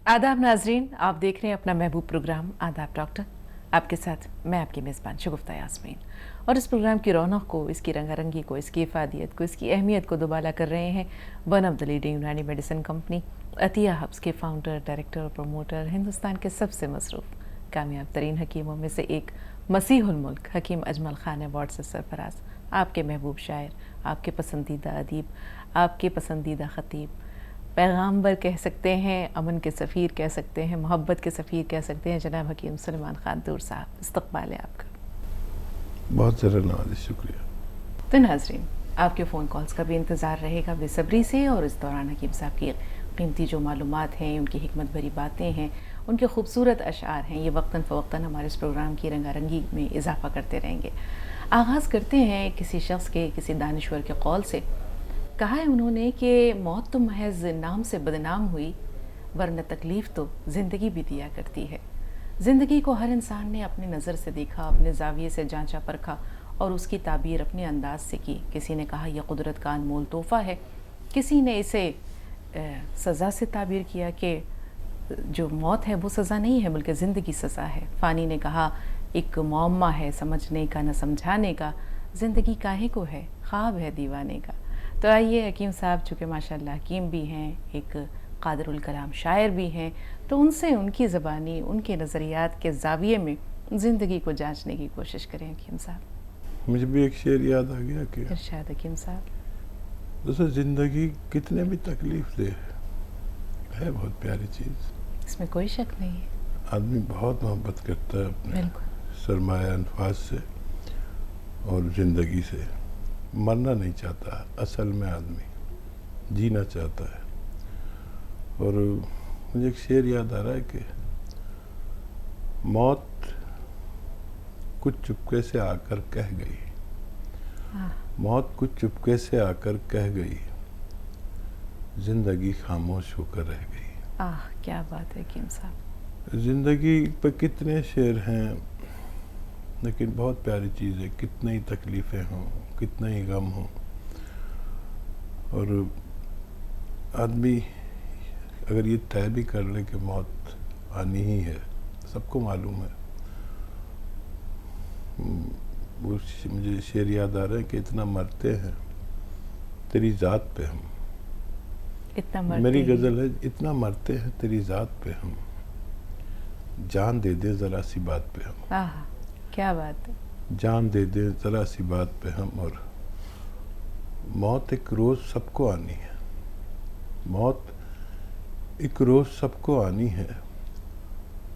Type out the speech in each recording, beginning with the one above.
आदाब नाजरीन, आप देख रहे हैं अपना महबूब प्रोग्राम आदाब डॉक्टर। आपके साथ मैं आपकी मेज़बान शगुफ्ता यास्मीन। और इस प्रोग्राम की रौनक को, इसकी रंगारंगी को, इसकी इफ़ादियत को, इसकी अहमियत को दोबाला कर रहे हैं वन ऑफ द लीडिंग यूनानी मेडिसिन कंपनी अतिया हब्स के फाउंडर, डायरेक्टर और प्रमोटर, हिंदुस्तान के सबसे मसरूफ़ कामयाब तरीन हकीमों में से एक, मसीहुल मुल्क हकीम अजमल खान अवार्ड से सरफराज, आपके महबूब शायर, आपके पसंदीदा अदीब, आपके पसंदीदा ख़तीब, पैगाम्बर कह सकते हैं, अमन के सफ़ीर कह सकते हैं, मोहब्बत के सफ़ीर कह सकते हैं, जनाब हकीम सलमान खान दूर साहब। इस्तक़बाल है आपका। बहुत ज़रा नवाज़ी, शुक्रिया। तो नाज़रीन, आपके फ़ोन कॉल्स का भी इंतज़ार रहेगा बेसब्री से। और इस दौरान हकीम साहब की कीमती जो मालूमात हैं, उनकी हिकमत भरी बातें हैं, उनके खूबसूरत अशआर हैं, ये वक्तन फ़वक्तन हमारे इस प्रोग्राम की रंगारंगी में इजाफ़ा करते रहेंगे। आगाज़ करते हैं किसी शख्स के, किसी दानिश्वर के कौल से। कहा है उन्होंने कि मौत तो महज नाम से बदनाम हुई, वरना तकलीफ़ तो ज़िंदगी भी दिया करती है। ज़िंदगी को हर इंसान ने अपनी नज़र से देखा, अपने ज़ाविये से जांचा परखा और उसकी ताबीर अपने अंदाज से की। किसी ने कहा यह कुदरत का अनमोल तोहफ़ा है, किसी ने इसे सज़ा से ताबीर किया कि जो मौत है वो सज़ा नहीं है बल्कि ज़िंदगी सज़ा है। फ़ानी ने कहा एक मुअम्मा है समझने का न समझाने का, ज़िंदगी काहे को है ख्वाब है दीवाने का। तो आइए हकीम साहब, चूँकि माशाल्लाह हकीम भी हैं, एक कादिरुल कलाम शायर भी हैं, तो उनसे उनकी ज़बानी, उनके नज़रियात के ज़ाविये में ज़िंदगी को जांचने की कोशिश करें हकीम साहब। मुझे भी एक शेर याद आ गया कि इरशाद हकीम साहब। दोस्तों, ज़िंदगी कितने भी तकलीफ़ दे है बहुत प्यारी चीज़, इसमें कोई शक नहीं है। आदमी बहुत मोहब्बत करता है अपने बिल्कुल। सरमाया अनफाज से और ज़िंदगी से। मरना नहीं चाहता, असल में आदमी जीना चाहता है। और मुझे एक शेर याद आ रहा है कि मौत कुछ चुपके से आकर कह गई, मौत कुछ चुपके से आकर कह गई, ज़िंदगी खामोश होकर रह गई। आह, क्या बात है हकीम साहब। ज़िंदगी पे कितने शेर हैं, लेकिन बहुत प्यारी चीज़ है। कितनी ही तकलीफ़ें हों, कितना ही गम हो, और आदमी अगर ये तय भी कर ले कि मौत आनी ही है, सबको मालूम है। वो मुझे शेर याद आ रहा है कि इतना मरते हैं तेरी ज़ात पे हम, इतना मरते मेरी ही। गज़ल है, इतना मरते हैं तेरी ज़ात पे हम, जान दे दे ज़रा सी बात पे हम। आह, क्या बात है। जान दे दे ज़रा सी बात पे हम, और मौत एक रोज़ सबको आनी है, मौत एक रोज़ सबको आनी है,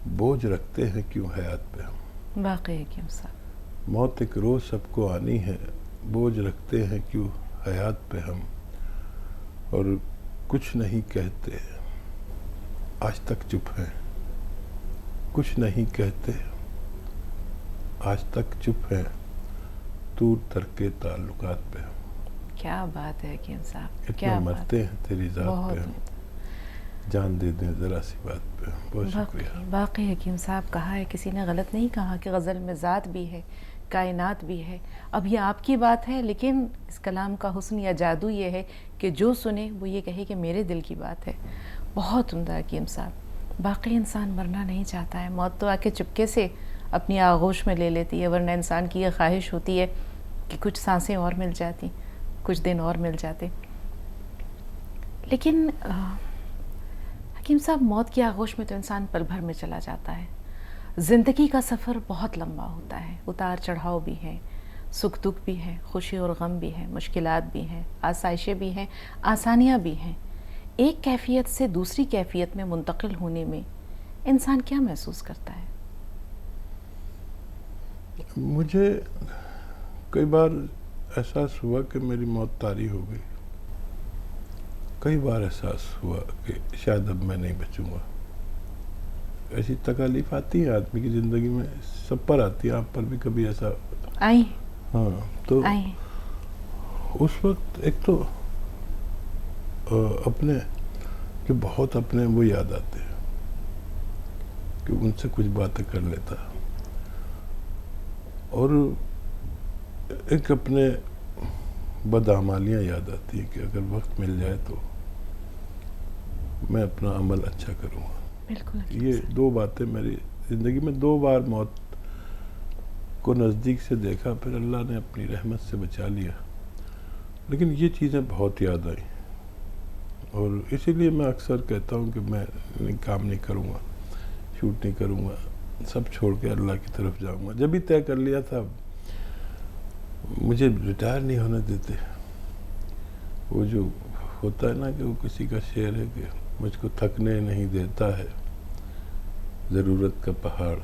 बोझ रखते हैं क्यों हयात पे हम। वाकई हकीम साहब। मौत एक रोज़ सबको आनी है, बोझ रखते हैं क्यों हयात पे हम, और कुछ नहीं कहते आज तक चुप हैं, कुछ नहीं कहते आज तक चुप हैं, दूर तरके ताल्लुकात पे हम। क्या बात है हकीम साहब, इतना क्या मरते बात। हैं तेरी ज़ात पे हम, जान दे दें ज़रा सी बात पे हम। बहुत शुक्रिया। वाकई हकीम साहब, कहा है, किसी ने गलत नहीं कहा कि गज़ल में ज़ात भी है, कायनात भी है। अब ये आपकी बात है, लेकिन इस कलाम का हुस्न या जादू ये है कि जो सुने वो ये कहे कि मेरे दिल की बात है। बहुत उम्दा हकीम साहब। वाकई इंसान मरना नहीं चाहता है, मौत तो आके चुपके से अपनी आगोश में ले लेती है, वरना इंसान की यह ख्वाहिश होती है कि कुछ सांसें और मिल जाती, कुछ दिन और मिल जाते। लेकिन हकीम साहब, मौत की आगोश में तो इंसान पल भर में चला जाता है। ज़िंदगी का सफ़र बहुत लंबा होता है, उतार चढ़ाव भी हैं, सुख दुख भी है, खुशी और गम भी है, मुश्किलात भी हैं, आसाइशें भी हैं, आसानियाँ भी हैं। एक कैफियत से दूसरी कैफियत में मुंतकिल होने में इंसान क्या महसूस करता है? मुझे कई बार एहसास हुआ कि मेरी मौत तारी हो गई। कई बार एहसास हुआ कि शायद अब मैं नहीं बचूंगा। ऐसी तकलीफ आती है आदमी की ज़िंदगी में, सब पर आती है, आप पर भी कभी ऐसा आई? हाँ, तो आई। उस वक्त एक तो अपने जो बहुत अपने वो याद आते हैं कि उनसे कुछ बातें कर लेता, और एक अपने बदआमालियाँ याद आती हैं कि अगर वक्त मिल जाए तो मैं अपना अमल अच्छा करूँगा। बिल्कुल हकीम ये साहब। 2 बातें मेरी ज़िंदगी में 2 बार मौत को नज़दीक से देखा, फिर अल्लाह ने अपनी रहमत से बचा लिया। लेकिन ये चीज़ें बहुत याद आई और इसीलिए मैं अक्सर कहता हूँ कि मैं काम नहीं करूँगा, शूट नहीं करूँगा, सब छोड़ के अल्लाह की तरफ जाऊँगा। जब भी तय कर लिया था, मुझे रिटायर नहीं होने देते। वो जो होता है ना कि वो किसी का शेर है कि मुझको थकने नहीं देता है ज़रूरत का पहाड़,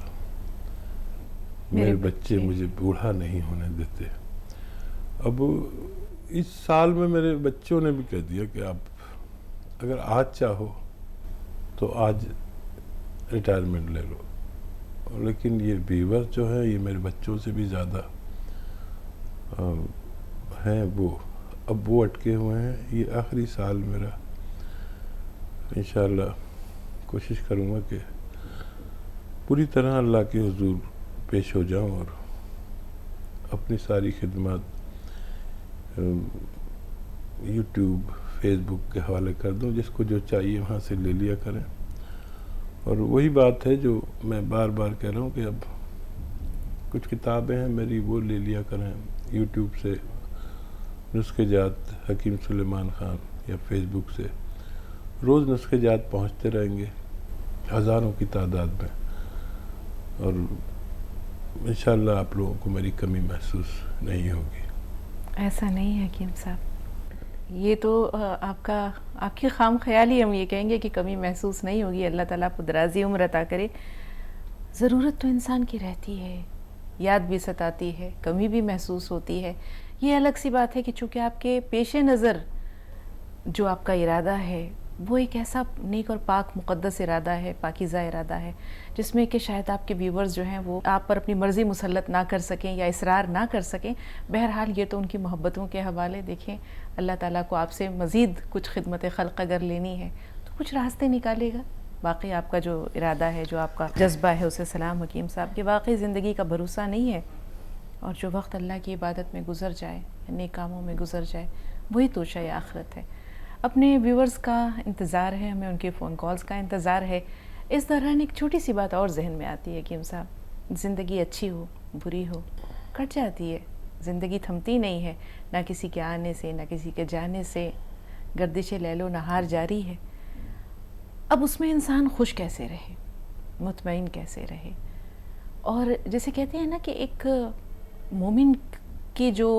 मेरे बच्चे मुझे बूढ़ा नहीं होने देते। अब इस साल में मेरे बच्चों ने भी कह दिया कि आप अगर आज चाहो तो आज रिटायरमेंट ले लो। लेकिन ये व्यूअर्स जो है ये मेरे बच्चों से भी ज़्यादा हैं, वो अटके हुए हैं। ये आखिरी साल मेरा, इंशाअल्लाह कोशिश करूँगा कि पूरी तरह अल्लाह के हुजूर पेश हो जाऊँ और अपनी सारी खिदमत यूट्यूब, फेसबुक के हवाले कर दूँ। जिसको जो चाहिए वहाँ से ले लिया करें। और वही बात है जो मैं बार बार कह रहा हूँ कि अब कुछ किताबें हैं मेरी, वो ले लिया करें यूट्यूब से, नुस्खे जात हकीम सुलेमान ख़ान, या फेसबुक से रोज़ नुस्खे जात पहुँचते रहेंगे हज़ारों की तादाद में। और इंशाअल्लाह आप लोगों को मेरी कमी महसूस नहीं होगी। ऐसा नहीं है हकीम साहब, ये तो आपकी खाम ख्याली हम ये कहेंगे कि कमी महसूस नहीं होगी। अल्लाह ताला आपको दराज़ी उम्र अता करे। ज़रूरत तो इंसान की रहती है, याद भी सताती है, कमी भी महसूस होती है। ये अलग सी बात है कि चूँकि आपके पेश नज़र जो आपका इरादा है वो एक ऐसा नेक और पाक मुक़द्दस इरादा है, पाकीज़ा इरादा है, जिसमें कि शायद आपके व्यूवर्स जो हैं वो आप पर अपनी मर्ज़ी मुसल्लत ना कर सकें या इसरार ना कर सकें। बहरहाल ये तो उनकी मोहब्बतों के हवाले। देखें, अल्लाह ताला को आपसे मज़ीद कुछ खिदमत खल्क़ अगर लेनी है तो कुछ रास्ते निकालेगा। बाकी आपका जो इरादा है, जो आपका जज्बा है, उसे सलाम हकीम साहब कि वाकई ज़िंदगी का भरोसा नहीं है। और जो वक्त अल्लाह की इबादत में गुजर जाए, नेक कामों में गुजर जाए, वही तोशा आखिरत है। अपने व्यूवर्स का इंतज़ार है, हमें उनके फ़ोन कॉल्स का इंतज़ार है। इस दौरान एक छोटी सी बात और जहन में आती है हकीम साहब, ज़िंदगी अच्छी हो बुरी हो कट जाती है, ज़िंदगी थमती नहीं है, ना किसी के आने से ना किसी के जाने से, गर्दिश लैलो नहार जारी है। अब उसमें इंसान खुश कैसे रहे, मुतमईन कैसे रहे? और जैसे कहते हैं ना कि एक मोमिन की जो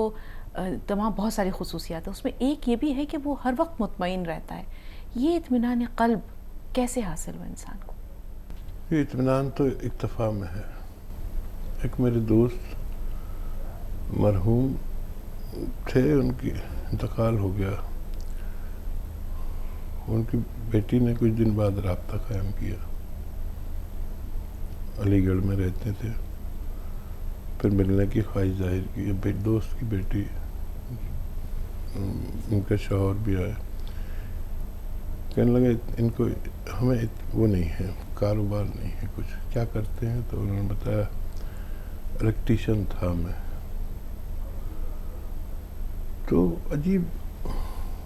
तमाम बहुत सारी खुसूसियात है, उसमें एक ये भी है कि वो हर वक्त मुतमईन रहता है। ये इत्मीनान क़ल्ब कैसे हासिल हो इंसान को? ये इत्मीनान तो इत्तफ़ा में है। एक मेरे दोस्त मरहूम थे, उनकी इंतकाल हो गया। उनकी बेटी ने कुछ दिन बाद राब्ता कायम किया। अलीगढ़ में रहते थे, फिर मिलने की ख्वाहिश जाहिर की। दोस्त की बेटी, उनके शौहर भी आए, कहने लगे इनको हमें वो नहीं है, कारोबार नहीं है, कुछ क्या करते हैं? तो उन्होंने बताया इलेक्ट्रीशियन था मैं। तो अजीब,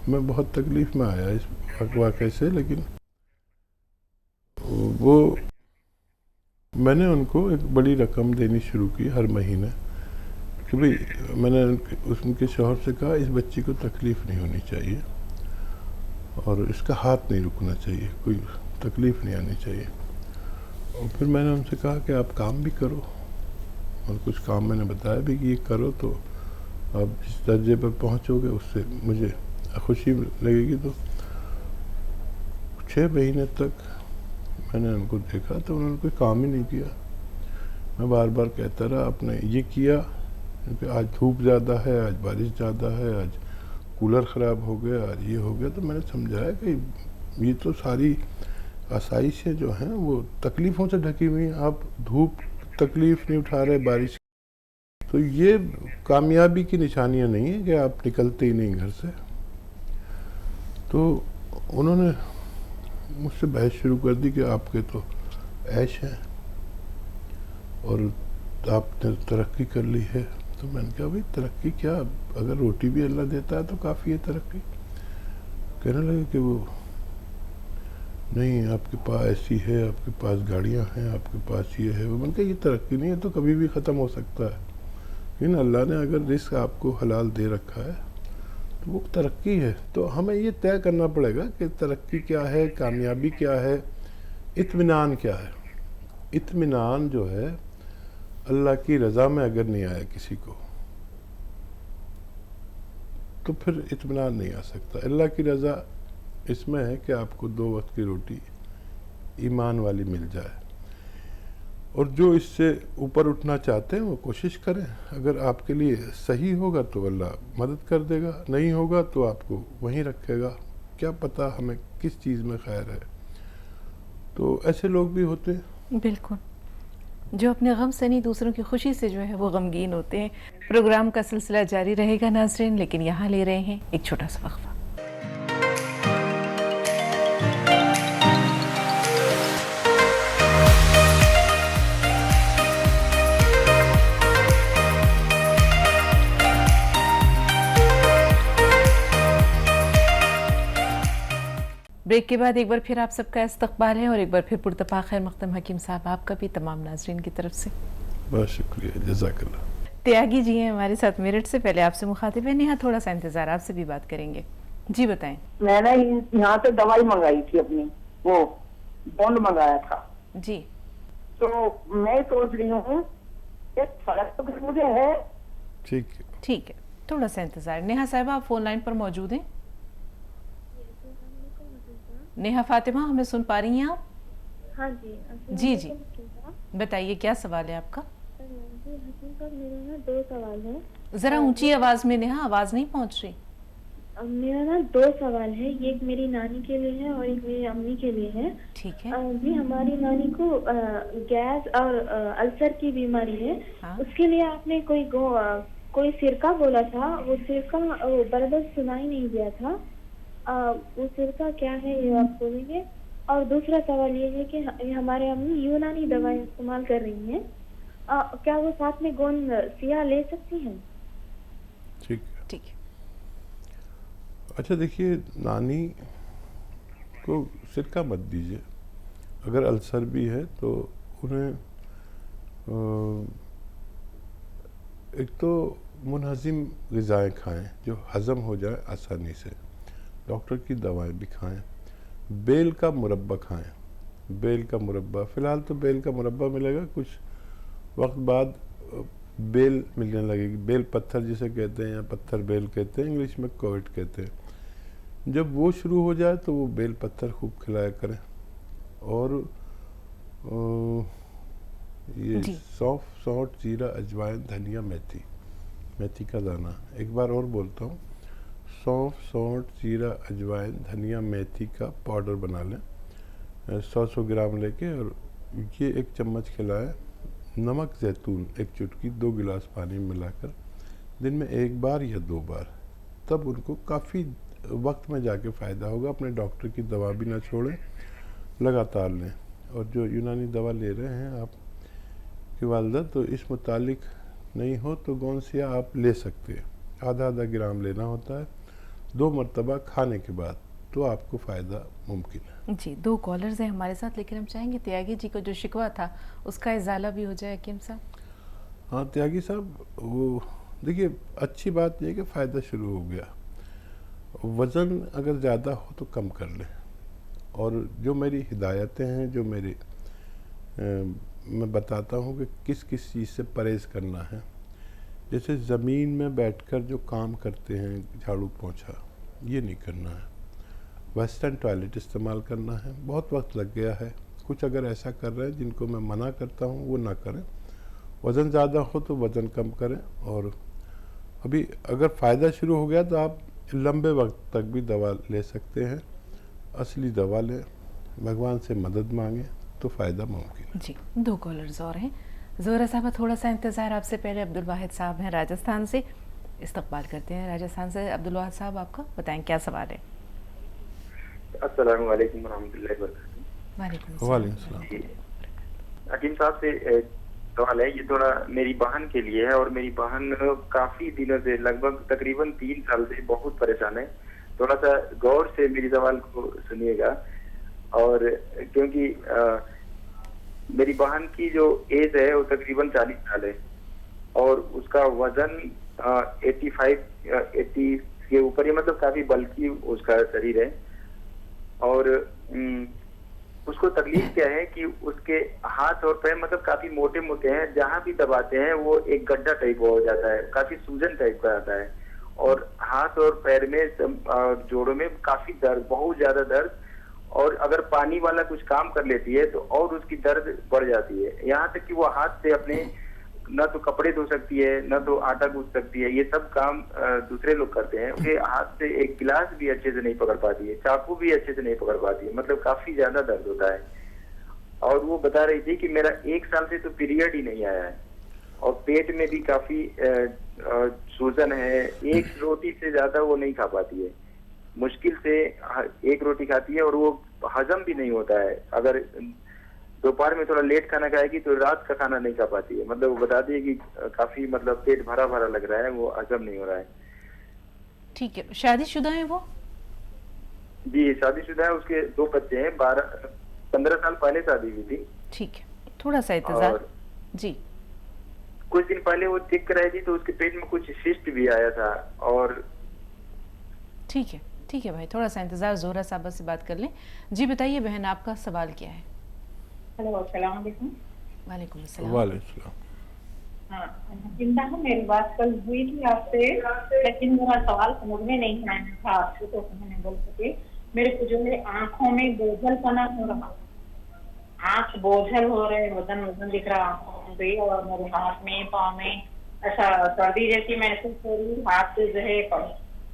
मैं बहुत तकलीफ़ में आया इस वाक़े से। लेकिन वो मैंने उनको एक बड़ी रकम देनी शुरू की हर महीने कि भाई, मैंने उनके शौहर से कहा इस बच्ची को तकलीफ़ नहीं होनी चाहिए और इसका हाथ नहीं रुकना चाहिए, कोई तकलीफ़ नहीं आनी चाहिए। और फिर मैंने उनसे कहा कि आप काम भी करो, और कुछ काम मैंने बताया भी कि ये करो तो आप जिस दर्जे पर पहुंचोगे उससे मुझे खुशी लगेगी। तो 6 महीने तक मैंने उनको देखा तो उन्होंने कोई काम ही नहीं किया। मैं बार बार कहता रहा आपने ये किया क्योंकि आज धूप ज़्यादा है, आज बारिश ज़्यादा है, आज कूलर ख़राब हो गया, आज ये हो गया। तो मैंने समझाया कि ये तो सारी आसाइशें जो हैं वो तकलीफ़ों से ढकी हुई हैं। आप धूप तकलीफ़ नहीं उठा रहे, बारिश, तो ये कामयाबी की निशानियाँ नहीं है कि आप निकलते ही नहीं घर से। तो उन्होंने मुझसे बहस शुरू कर दी कि आपके तो ऐश हैं और आपने तरक्की कर ली है। तो मैंने कहा भाई तरक्की क्या, अगर रोटी भी अल्लाह देता है तो काफ़ी है तरक्की। कहने लगे कि वो नहीं आपके पास ऐसी है, आपके पास गाड़ियां हैं, आपके पास ये है, वो मैंने कहा ये तरक्की नहीं है, तो कभी भी ख़त्म हो सकता है। लेकिन अल्लाह ने अगर रिस्क आपको हलाल दे रखा है तो वो तरक्की है। तो हमें ये तय करना पड़ेगा कि तरक्की क्या है, कामयाबी क्या है, इत्मीनान क्या है। इत्मीनान जो है अल्लाह की रज़ा में अगर नहीं आया किसी को तो फिर इत्मीनान नहीं आ सकता। अल्लाह की रज़ा इसमें है कि आपको 2 वक्त की रोटी ईमान वाली मिल जाए, और जो इससे ऊपर उठना चाहते हैं वो कोशिश करें। अगर आपके लिए सही होगा तो अल्लाह मदद कर देगा, नहीं होगा तो आपको वहीं रखेगा। क्या पता हमें किस चीज़ में खैर है। तो ऐसे लोग भी होते हैं। बिल्कुल, जो अपने गम से नहीं दूसरों की खुशी से जो है वो गमगीन होते हैं। प्रोग्राम का सिलसिला जारी रहेगा नाज़रीन, लेकिन यहाँ ले रहे हैं एक छोटा सा वक्फा। ब्रेक के बाद एक बार फिर आप सबका इस्तकबाल है, और एक बार फिर पुरतपा खैर मख्तम हकीम साहब आपका भी तमाम नाजरीन की तरफ से बहुत शुक्रिया, जज़ाकल्लाह। त्यागी जी हैं हमारे साथ मेरठ से। पहले आपसे मुखातिब है नेहा, थोड़ा सा इंतजार, आपसे भी बात करेंगे। जी बताएं। मैंने यहाँ से दवाई मंगाई थी अपनी, वो बॉन्ड मंगाया था जी। तो मैं सोच रही हूँ एक फर्क तो मुझे है। ठीक है, थोड़ा सा इंतजार। नेहा साहिबा आप फोन लाइन पर मौजूद हैं? नेहा फातिमा हमें सुन पा रही हैं आप? हाँ जी। जी बताइए क्या सवाल है आपका? जी हकीम साहब, मेरे ना 2 सवाल हैं। जरा ऊंची आवाज में नेहा, आवाज नहीं पहुंच रही। मेरा ना 2 सवाल है, एक मेरी नानी के लिए है और एक मेरी अम्मी के लिए है। ठीक है जी, हमारी नानी को गैस और अल्सर की बीमारी है। हाँ? उसके लिए आपने कोई सिरका बोला था, वो सिरका बराबर सुनाई नहीं दिया था। वो सिरका क्या है ये आप बोलेंगे? और दूसरा सवाल ये है कि हमारे अम्मी यूनानी दवाई इस्तेमाल कर रही हैं, क्या वो साथ में गोंद सिया ले सकती हैं? ठीक है। अच्छा देखिए, नानी को सिरका मत दीजिए। अगर अल्सर भी है तो उन्हें एक तो मुनहज़िम ग़िज़ाएँ खाएं जो हज़म हो जाए आसानी से। डॉक्टर की दवाएं भी खाएं। बेल का मुरब्बा खाएं। बेल का मुरब्बा, फ़िलहाल तो बेल का मुरब्बा मिलेगा, कुछ वक्त बाद बेल मिलने लगेगी। बेल पत्थर जिसे कहते हैं, या पत्थर बेल कहते हैं, इंग्लिश में कोविड कहते हैं। जब वो शुरू हो जाए तो वो बेल पत्थर खूब खिलाया करें। और ये सौंफ, सौंठ, जीरा, अजवाइन, धनिया, मेथी का दाना, एक बार और बोलता हूँ, सौंफ, सौंठ, जीरा, अजवाइन, धनिया, मेथी का पाउडर बना लें 100 ग्राम लेके, और ये 1 चम्मच खिलाएं। नमक जैतून 1 चुटकी 2 गिलास पानी में मिलाकर दिन में 1 बार या 2 बार, तब उनको काफ़ी वक्त में जाके फ़ायदा होगा। अपने डॉक्टर की दवा भी ना छोड़ें, लगातार लें। और जो यूनानी दवा ले रहे हैं आप की वालदा, तो इस मुतालिक नहीं हो तो गोंद सिया आप ले सकते हैं। आधा ग्राम लेना होता है 2 मरतबा खाने के बाद, तो आपको फ़ायदा मुमकिन है। जी 2 कॉलर्स हैं हमारे साथ, लेकिन हम चाहेंगे त्यागी जी को जो शिकवा था उसका इजाला भी हो जाए हकीम साहब। हाँ त्यागी साहब, वो देखिए अच्छी बात यह कि फ़ायदा शुरू हो गया। वज़न अगर ज़्यादा हो तो कम कर लें, और जो मेरी हिदायतें हैं, जो मेरी मैं बताता हूँ कि किस किस चीज़ से परहेज़ करना है। जैसे ज़मीन में बैठकर जो काम करते हैं, झाड़ू पोंछा, ये नहीं करना है। वेस्टर्न टॉयलेट इस्तेमाल करना है। बहुत वक्त लग गया है। कुछ अगर ऐसा कर रहे हैं जिनको मैं मना करता हूँ वो ना करें। वज़न ज़्यादा हो तो वज़न कम करें। और अभी अगर फ़ायदा शुरू हो गया तो आप लंबे वक्त तक भी दवा ले सकते हैं। असली दवा लें, भगवान से मदद मांगें तो फ़ायदा मुमकिन है। जी 2 कॉलर्स और हैं। ज़ोहरा साहब थोड़ा सा इंतज़ार। आपसे पहले अब्दुल वाहिद साहब हैं राजस्थान से, इस्तकबाल करते हैं राजस्थान से। अब्दुल वाहिद साहब आपका बताएं क्या सवाल है? अस्सलाम वालेकुम रहमतुल्लाहि व बरकातहू। वालेकुम सलाम। हकीम साहब से सवाल है, ये थोड़ा मेरी बहन के लिए है, और मेरी बहन काफी दिनों से, लगभग तकरीबन 3 साल से बहुत परेशान है। थोड़ा सा गौर से मेरी सवाल को सुनिएगा। और क्योंकि मेरी बहन की जो एज है वो तकरीबन 40 साल है और उसका वजन 80 के ऊपर ही, मतलब काफी बल्कि उसका शरीर है। और उसको तकलीफ क्या है कि उसके हाथ और पैर मतलब काफी मोटे मोटे हैं, जहां भी दबाते हैं वो एक गड्ढा टाइप हो जाता है, काफी सूजन टाइप का आता है। और हाथ और पैर में जोड़ों में काफी दर्द, बहुत ज्यादा दर्द। और अगर पानी वाला कुछ काम कर लेती है तो और उसकी दर्द बढ़ जाती है, यहाँ तक कि वो हाथ से अपने न तो कपड़े धो सकती है, न तो आटा गूंथ सकती है। ये सब काम दूसरे लोग करते हैं। उसके हाथ से एक गिलास भी अच्छे से नहीं पकड़ पाती है, चाकू भी अच्छे से नहीं पकड़ पाती है, मतलब काफी ज्यादा दर्द होता है। और वो बता रही थी कि मेरा 1 साल से तो पीरियड ही नहीं आया है और पेट में भी काफी सूजन है। एक रोटी से ज्यादा वो नहीं खा पाती है, मुश्किल से एक रोटी खाती है और वो हजम भी नहीं होता है। अगर दोपहर में थोड़ा लेट खाना खाएगी तो रात का खाना नहीं खा पाती है। मतलब वो बताती है कि काफी मतलब पेट भरा भरा लग रहा है, वो हजम नहीं हो रहा है। ठीक है, शादीशुदा है वो? जी शादीशुदा है, उसके 2 बच्चे हैं, 15 साल पहले शादी हुई थी। ठीक है, थोड़ा सा इंतजार। जी कुछ दिन पहले वो चेक कराई थी तो उसके पेट में कुछ सिस्ट भी आया था। और ठीक है भाई, थोड़ा सा इंतजार, जोहरा साहबा से बात कर लें। जी बताइए बहन, आपका सवाल क्या है? हेलो, अस्सलाम वालेकुम। वालेकुम अस्सलाम। वालेकुम। हाँ, चिंता है, मेरी बात कल हुई थी आपसे, लेकिन मेरा सवाल समझ में नहीं आया था आपसे, तो मैंने बोल सके। मेरे को जो है आंखों में बोझलपना हो रहा, आंख बोझल हो रहे, वजन दिख रहा आंखों पे, और मेरे हाथ में पाँव में ऐसा सर्दी जैसी महसूस हो रही। हाथ जो है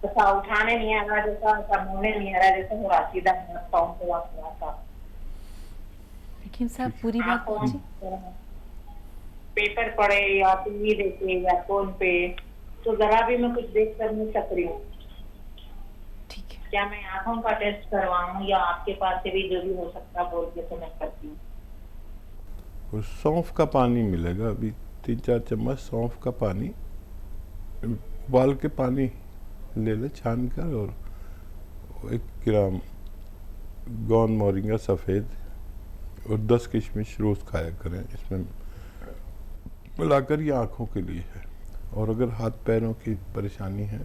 ऐसा उठाने नहीं आ रहा, जैसा मुड़ने नहीं आ रहा, जैसे हो रहा सीधा पाँव पे वाला। हकीम साहब पूरी बात पूछिए। पेपर पढ़े या टीवी देखे या फोन पे, तो जरा भी मैं कुछ देख कर नहीं सक रही हूँ। ठीक है, क्या मैं आंखों का टेस्ट करवाऊँ या आपके पास से भी जो भी हो सकता बोल के तो मैं करती हूँ। सौंफ का पानी मिलेगा, अभी 3-4 चम्मच सौंफ का पानी उबाल के पानी ले ले छान कर, और 1 ग्राम गोंद मोरिंगा सफ़ेद और 10 किशमिश रोज़ खाया करें। इसमें मिलाकर ये आँखों के लिए है। और अगर हाथ पैरों की परेशानी है,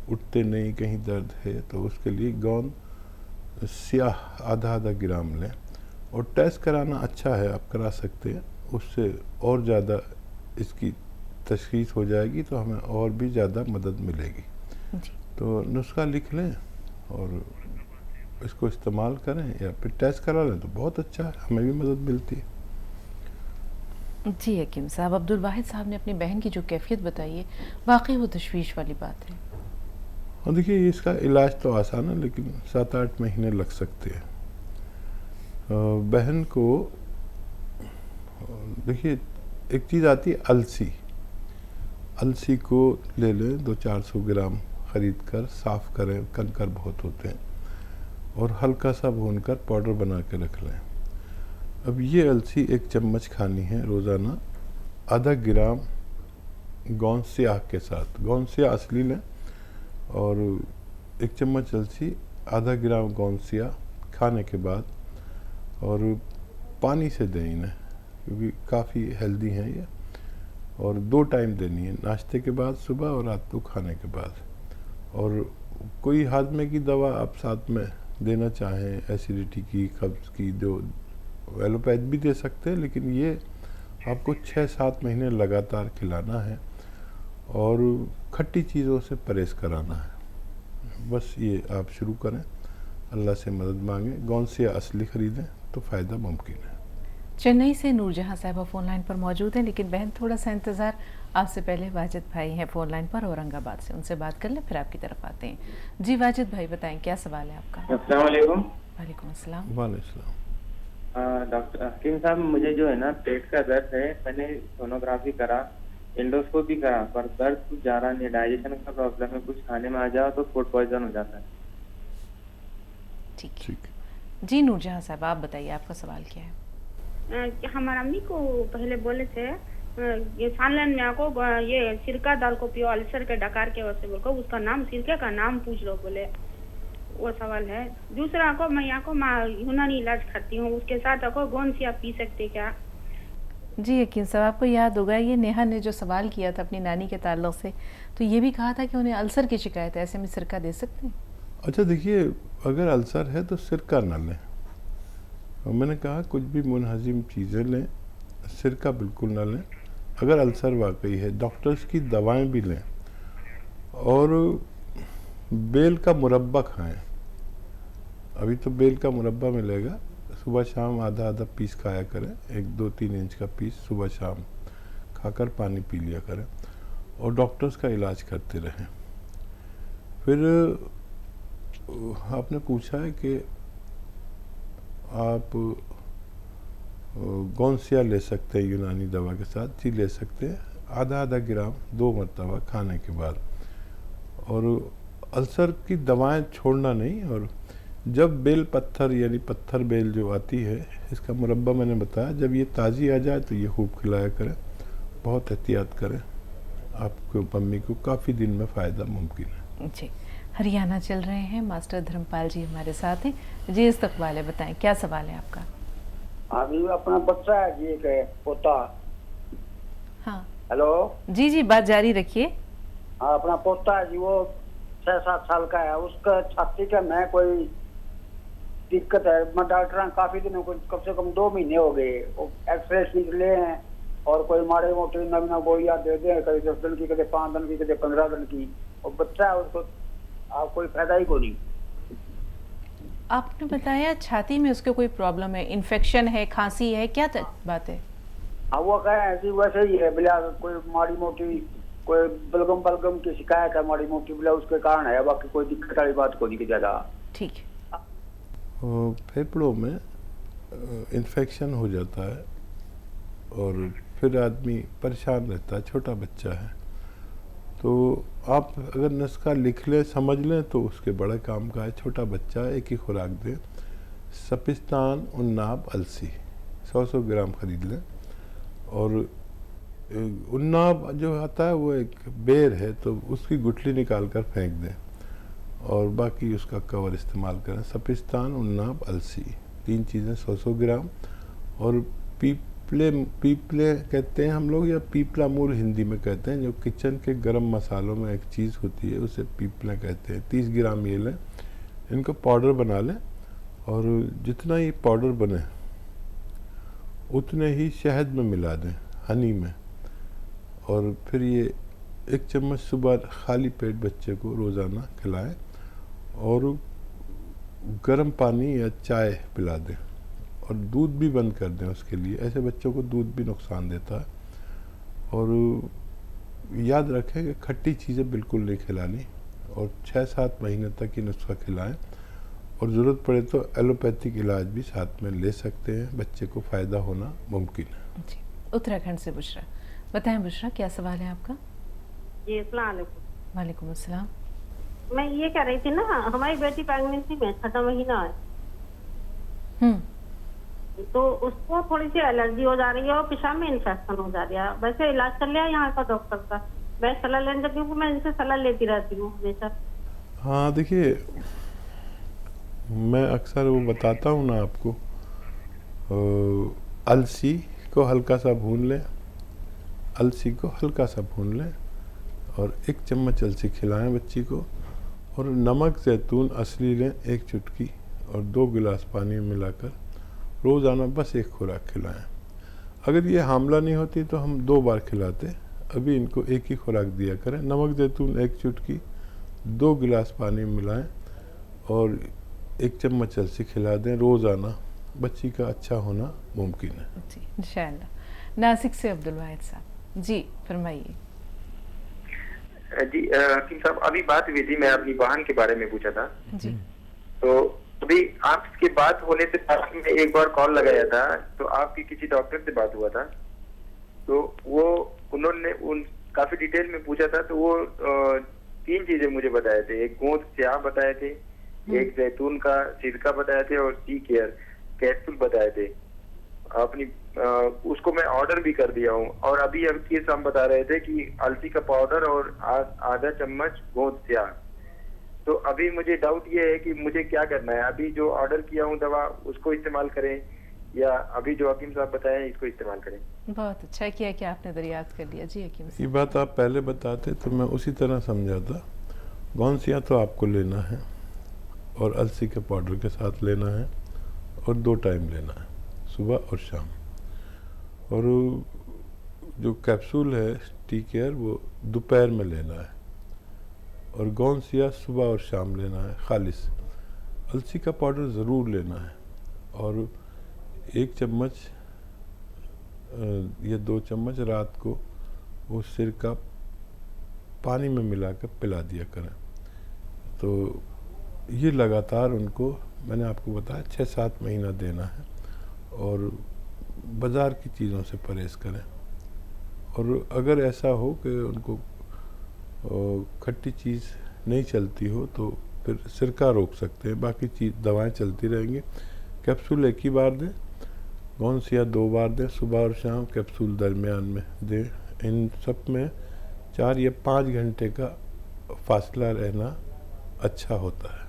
उठते नहीं, कहीं दर्द है, तो उसके लिए गोंद स्याह आधा ग्राम लें। और टेस्ट कराना अच्छा है, आप करा सकते हैं, उससे और ज़्यादा इसकी तशख़ीस हो जाएगी तो हमें और भी ज़्यादा मदद मिलेगी। तो नुस्खा लिख लें और इसको इस्तेमाल करें या फिर टेस्ट करा लें तो बहुत अच्छा है, हमें भी मदद मिलती है। जी हकीम साहब, अब्दुल वाहिद साहब ने अपनी बहन की जो कैफियत बताई है, वाकई वो तशवीश वाली बात है। और देखिए इसका इलाज तो आसान है, लेकिन 7-8 महीने लग सकते हैं। बहन को देखिए एक चीज़ आती है अलसी, अलसी को ले लें, 200-400 ग्राम ख़रीद कर साफ़ करें, कंकर बहुत होते हैं, और हल्का सा भूनकर पाउडर बना के रख लें। अब ये अलसी 1 चम्मच खानी है रोज़ाना, आधा ग्राम गोंद स्याह के साथ। गोंद स्याह असली लें और 1 चम्मच अलसी, आधा ग्राम गोंद स्याह खाने के बाद, और पानी से दें इन्हें, क्योंकि काफ़ी हेल्दी हैं ये। और 2 टाइम देनी है, नाश्ते के बाद सुबह और रात को खाने के बाद। और कोई हाजमे की दवा आप साथ में देना चाहें, एसिडिटी की, कब्ज़ की, जो एलोपैथ भी दे सकते हैं, लेकिन ये आपको 6-7 महीने लगातार खिलाना है और खट्टी चीज़ों से परहेज कराना है। बस ये आप शुरू करें, अल्लाह से मदद मांगें, गोंद से असली ख़रीदें तो फ़ायदा मुमकिन है। चेन्नई से नूरजहां साहिबा फ़ोन लाइन पर मौजूद हैं, लेकिन बहन थोड़ा सा इंतज़ार। आपसे पहले वाजिद भाई हैं फ़ोन लाइन पर औरंगाबाद से, उनसे बात कर लें फिर आपकी तरफ आते हैं। जी वाजिद भाई बताएं, क्या सवाल है आपका? अस्सलाम वालेकुम। वालेकुम अस्सलाम। वालेकुम। डॉक्टर हकीम साहब, मुझे जो है ना पेट का दर्द है, मैंने सोनोग्राफी करा, एंडोस्कोपी करा, पर दर्द कुछ जा रहा नहीं, डाइजेशन का प्रॉब्लम है, कुछ खाने में आ जाओ तो फूड पॉइजन हो जाता है। ठीक है जी नूरजहां साहब, आप बताइए आपका सवाल क्या है? हमारे अम्मी को पहले बोले थे ये सानलन में को ये सिरका दाल को पियो, अल्सर के डकार के वजह से बोल को उसका नाम, सिरके का नाम पूछ लो बोले। वो सवाल है। दूसरा को मैं यहाँ को यूनानी इलाज करती हूँ, उसके साथ को गोंसिया पी सकते क्या? जी यकीन साहब, आपको याद होगा ये नेहा ने जो सवाल किया था अपनी नानी के ताल्लुक से, तो ये भी कहा था कि उन्हें अल्सर की शिकायत है, ऐसे में सिरका दे सकते हैं? अच्छा देखिए, अगर अल्सर है तो सिरका ना लें, और मैंने कहा कुछ भी मुनहजिम चीज़ें लें, सिरका बिल्कुल ना लें। अगर अल्सर वाकई है, डॉक्टर्स की दवाएं भी लें, और बेल का मुरब्बा खाएं। अभी तो बेल का मुरब्बा मिलेगा, सुबह शाम आधा आधा पीस खाया करें, 1-2-3 इंच का पीस सुबह शाम खाकर पानी पी लिया करें, और डॉक्टर्स का इलाज करते रहें। फिर आपने पूछा है कि आप गोंसिया ले सकते हैं यूनानी दवा के साथ। जी ले सकते हैं, आधा आधा ग्राम 2 मरतबा खाने के बाद। और अल्सर की दवाएं छोड़ना नहीं। और जब बेल पत्थर यानी पत्थर बेल जो आती है, इसका मुरब्बा मैंने बताया, जब ये ताज़ी आ जाए तो ये खूब खिलाया करें, बहुत एहतियात करें, आपको मम्मी को काफ़ी दिन में फ़ायदा मुमकिन है। जी, हरियाणा चल रहे हैं, मास्टर धर्मपाल जी हमारे साथ हैं। जी इस्तकबाल है, बताएं क्या सवाल है आपका? अभी अपना बच्चा है जी, एक पोता। हाँ हेलो जी जी, बात जारी रखिए। हाँ, अपना पोता है जी, वो 6-7 साल का है। उसका छाती का में कोई दिक्कत है। मैं डॉक्टर काफी दिनों को, कम से कम 2 महीने हो गए, एक्सरे निकले हैं, और कोई माड़े मोटे नवीना गोलियां दे दें, कभी 10 दिन की, कभी 5 दिन की, कभी 15 दिन की। और बच्चा है, उसको कोई फायदा ही को नहीं। आपने बताया छाती में उसके कोई प्रॉब्लम है, इन्फेक्शन है, खांसी है, क्या बात है? हाँ, वो कह रहे हैं कि वैसे ही है, बिला कोई माड़ी मोटी कोई बलगम बलगम की शिकायत है, माड़ी मोटी बिला उसके कारण है, बाकी कोई दिक्कत वाली बात को नहीं ज्यादा। ठीक है। फेफड़ों में इन्फेक्शन हो जाता है और फिर आदमी परेशान रहता है, छोटा बच्चा है। तो आप अगर नुस्खा लिख लें, समझ लें, तो उसके बड़े काम का है। छोटा बच्चा है, एक ही खुराक दें, सपिस्तान उन्नाब अलसी 100 ग्राम खरीद लें। और उन्नाब जो आता है वो एक बेर है, तो उसकी गुठली निकाल कर फेंक दें, और बाकी उसका कवर इस्तेमाल करें। सपिस्तान उन्नाब अलसी 3 चीज़ें 100 ग्राम। और पीपले कहते हैं हम लोग, या पीपला मूल हिंदी में कहते हैं, जो किचन के गरम मसालों में एक चीज़ होती है, उसे पीपला कहते हैं। 30 ग्राम ये लें, इनको पाउडर बना लें, और जितना ये पाउडर बने उतने ही शहद में मिला दें, हनी में। और फिर ये 1 चम्मच सुबह खाली पेट बच्चे को रोज़ाना खिलाएं, और गर्म पानी या चाय पिला दें, और दूध भी बंद कर दें उसके लिए। ऐसे बच्चों को दूध भी नुकसान देता है। और याद रखें कि खट्टी चीज़ें बिल्कुल नहीं खिलानी, और 6-7 महीने तक ये नुस्खा खिलाएं, और ज़रूरत पड़े तो एलोपैथिक इलाज भी साथ में ले सकते हैं, बच्चे को फ़ायदा होना मुमकिन है। जी, उत्तराखंड से बुशरा, बताएं बुशरा क्या सवाल है आपका? जी अस्सलाम वालेकुम। वालेकुम अस्सलाम। मैं ये कह रही थी ना, हमारी बेटी प्रेगनेंसी में 6वां महीना है, तो उसको थोड़ी सी एलर्जी हो जा रही है और पेशाब में इन्फेक्शन हो जा रही है। वैसे इलाज कर लिया यहाँ का डॉक्टर का, मैं सलाह लेने जाती हूँ, मैं इनसे सलाह लेती रहती हूँ हमेशा। हाँ देखिए, मैं अक्सर वो बताता हूँ ना आपको, अलसी को हल्का सा भून लें, अलसी को हल्का सा भून लें, और 1 चम्मच अलसी खिलाएं बच्ची को। और नमक जैतून असली लें 1 चुटकी, और 2 गिलास पानी में मिलाकर रोज़ाना बस 1 खुराक खिलाएं। अगर ये हामला नहीं होती तो हम 2 बार खिलाते, अभी इनको 1 ही खुराक दिया करें। नमक जैतून 1 चुटकी, 2 गिलास पानी में मिलाएं, और 1 चम्मच अलसी खिला दें रोज़ाना, बच्ची का अच्छा होना मुमकिन है। जी इंशाअल्लाह। नासिक से अब्दुल वाहिद साहब, जी फरमाइए। जी हकीम साहब, अभी बात हुई थी, मैं अपनी बहन के बारे में पूछा था। जी। तो अभी आपकी बात होने से पहले मैं एक बार कॉल लगाया था, तो आपकी किसी डॉक्टर से बात हुआ था, तो वो उन्होंने काफी डिटेल में पूछा था। तो वो 3 चीजें मुझे बताए थे, एक गोंद स्याह बताए थे, एक जैतून का सिरका बताए थे, और सी केयर कैप्सूल बताए थे। अपनी उसको मैं ऑर्डर भी कर दिया हूँ। और अभी ये हम बता रहे थे कि अलसी का पाउडर और आधा चम्मच गोंद स्याह, तो अभी मुझे डाउट ये है कि मुझे क्या करना है। अभी जो ऑर्डर किया हूँ दवा उसको इस्तेमाल करें या अभी जो हकीम साहब बताए इसको इस्तेमाल करें? बहुत अच्छा किया कि आपने दरियाफ्त कर लिया। जी हकीम ये साहब। बात आप पहले बताते तो मैं उसी तरह समझाता। गौनसिया तो आपको लेना है और अलसी के पाउडर के साथ लेना है और 2 टाइम लेना है, सुबह और शाम। और जो कैप्सूल है टी केयर वो दोपहर में लेना है और गौनसिया सुबह और शाम लेना है खालिस। अलसी का पाउडर ज़रूर लेना है और 1 चम्मच या 2 चम्मच रात को वो सिरका पानी में मिलाकर पिला दिया करें। तो ये लगातार उनको मैंने आपको बताया 6-7 महीना देना है और बाज़ार की चीज़ों से परहेज़ करें। और अगर ऐसा हो कि उनको खट्टी चीज़ नहीं चलती हो तो फिर सिरका रोक सकते हैं, बाकी चीज़ दवाएं चलती रहेंगी। कैप्सूल 1 ही बार दें, गौनसिया 2 बार दें, सुबह और शाम कैप्सूल दरमियान में दें। इन सब में 4 या 5 घंटे का फासला रहना अच्छा होता है।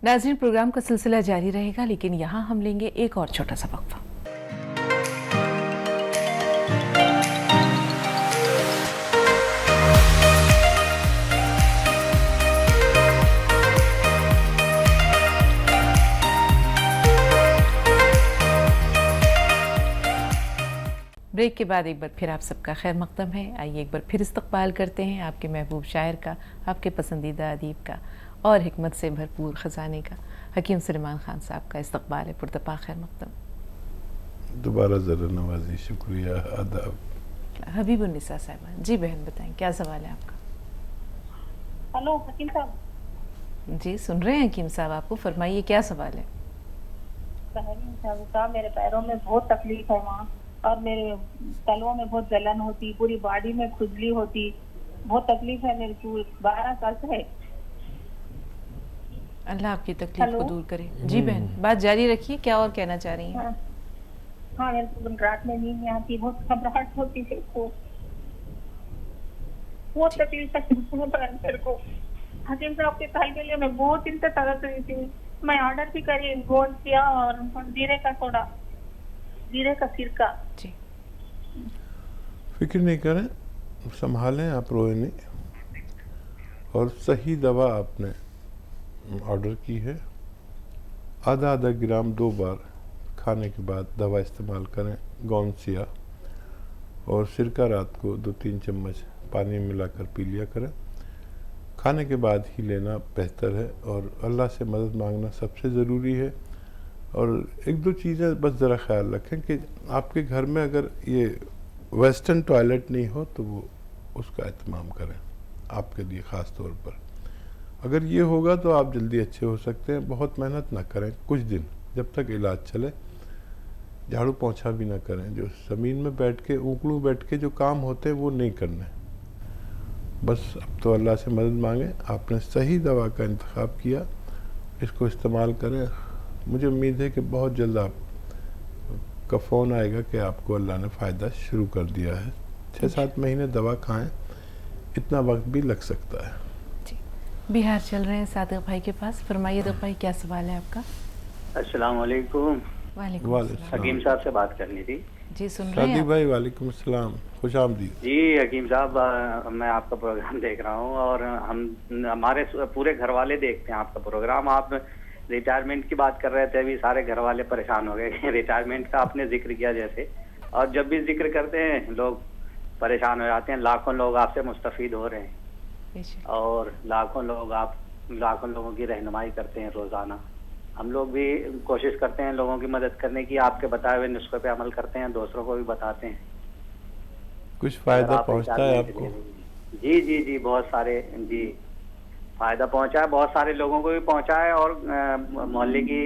नाज़रीन, प्रोग्राम का सिलसिला जारी रहेगा, लेकिन यहाँ हम लेंगे एक और छोटा सा वक्फा। ब्रेक के बाद एक बार फिर आप सबका खैर मकदम है। आइए एक बार फिर इस्तकबाल करते हैं आपके महबूब शायर का, आपके पसंदीदा अदीब का और हिकमत से भरपूर ख़जाने का, हकीम सुलेमान खान साहब का इस्तकबाल है पुरतपा खैर मकदम। दोबारा ज़रा नवाजी, शुक्रिया, आदाब। हबीबुन्निसा साहिबा, जी बहन बताएं क्या सवाल है आपका? हेलो हकीम साहब। जी सुन रहे हैं हकीम साहब, आपको फरमाइए क्या सवाल है? साहब मेरे पैरों में बहुत तकलीफ है वहाँ, और मेरे तलवों में बहुत जलन होती, पूरी बॉडी में खुजली होती, बहुत तकलीफ है मेरे को 12 साल से है। अल्लाह आपकी तकलीफ को दूर करे। जी बहन बात जारी रखिए, क्या और कहना चाह रही हैं? हाँ मेरे को रात में नींद नहीं आती, बहुत घबराहट होती है, बहुत तकलीफ है मेरे को। हकीम साहब के ताल के लिए मैं बहुत चिंता तरस रही थी। मैं ऑर्डर भी करी गौनसिया और जीरे का सोडा, जीरे का सिरका। जी फिक्र नहीं करें, संभालें, आप रोए नहीं। और सही दवा आपने ऑर्डर की है। आधा ग्राम 2 बार खाने के बाद दवा इस्तेमाल करें, गौनसिया और सिरका रात को 2-3 चम्मच पानी मिलाकर पी लिया करें। खाने के बाद ही लेना बेहतर है और अल्लाह से मदद मांगना सबसे ज़रूरी है। और 1-2 चीज़ें बस ज़रा ख्याल रखें कि आपके घर में अगर ये वेस्टर्न टॉयलेट नहीं हो तो वो उसका एहतमाम करें आपके लिए ख़ास तौर पर। अगर ये होगा तो आप जल्दी अच्छे हो सकते हैं। बहुत मेहनत ना करें कुछ दिन, जब तक इलाज चले। झाड़ू पोंछा भी ना करें, जो ज़मीन में बैठ के ऊकड़ू बैठ के जो काम होते हैं वो नहीं करने। बस अब तो अल्लाह से मदद मांगें। आपने सही दवा का इंतखाब किया, इसको इस्तेमाल करें। मुझे उम्मीद है कि बहुत जल्द आपका फ़ोन आएगा कि आपको अल्लाह ने फ़ायदा शुरू कर दिया है। 6-7 महीने दवा खाएं, इतना वक्त भी लग सकता है। जी बिहार चल रहे हैं सादिक भाई के पास। फरमाइए सादिक भाई क्या सवाल है आपका? अस्सलाम वालेकुम। वालेकुम अस्सलाम। हकीम साहब से बात करनी थी। जी सुन रहे हैं सादिक भाई, वालेकुम अस्सलाम, खुश आमदीद। जी हकीम साहब, मैं आपका प्रोग्राम देख रहा हूँ और हमारे पूरे घर वाले देखते हैं आपका प्रोग्राम। आप रिटायरमेंट की बात कर रहे थे, अभी सारे घर वाले परेशान हो गए रिटायरमेंट का आपने जिक्र किया जैसे, और जब भी जिक्र करते हैं लोग परेशान हो जाते हैं। लाखों लोग आपसे मुस्तफीद हो रहे हैं और लाखों लोगों की रहनुमाई करते हैं रोजाना। हम लोग भी कोशिश करते हैं लोगों की मदद करने की, आपके बताए हुए नुस्खे पे अमल करते हैं, दूसरों को भी बताते हैं। कुछ फायदा पहुंचता है आपको? जी जी जी, बहुत सारे जी फायदा पहुंचा है, बहुत सारे लोगों को भी पहुंचा है। और मोहल्ले की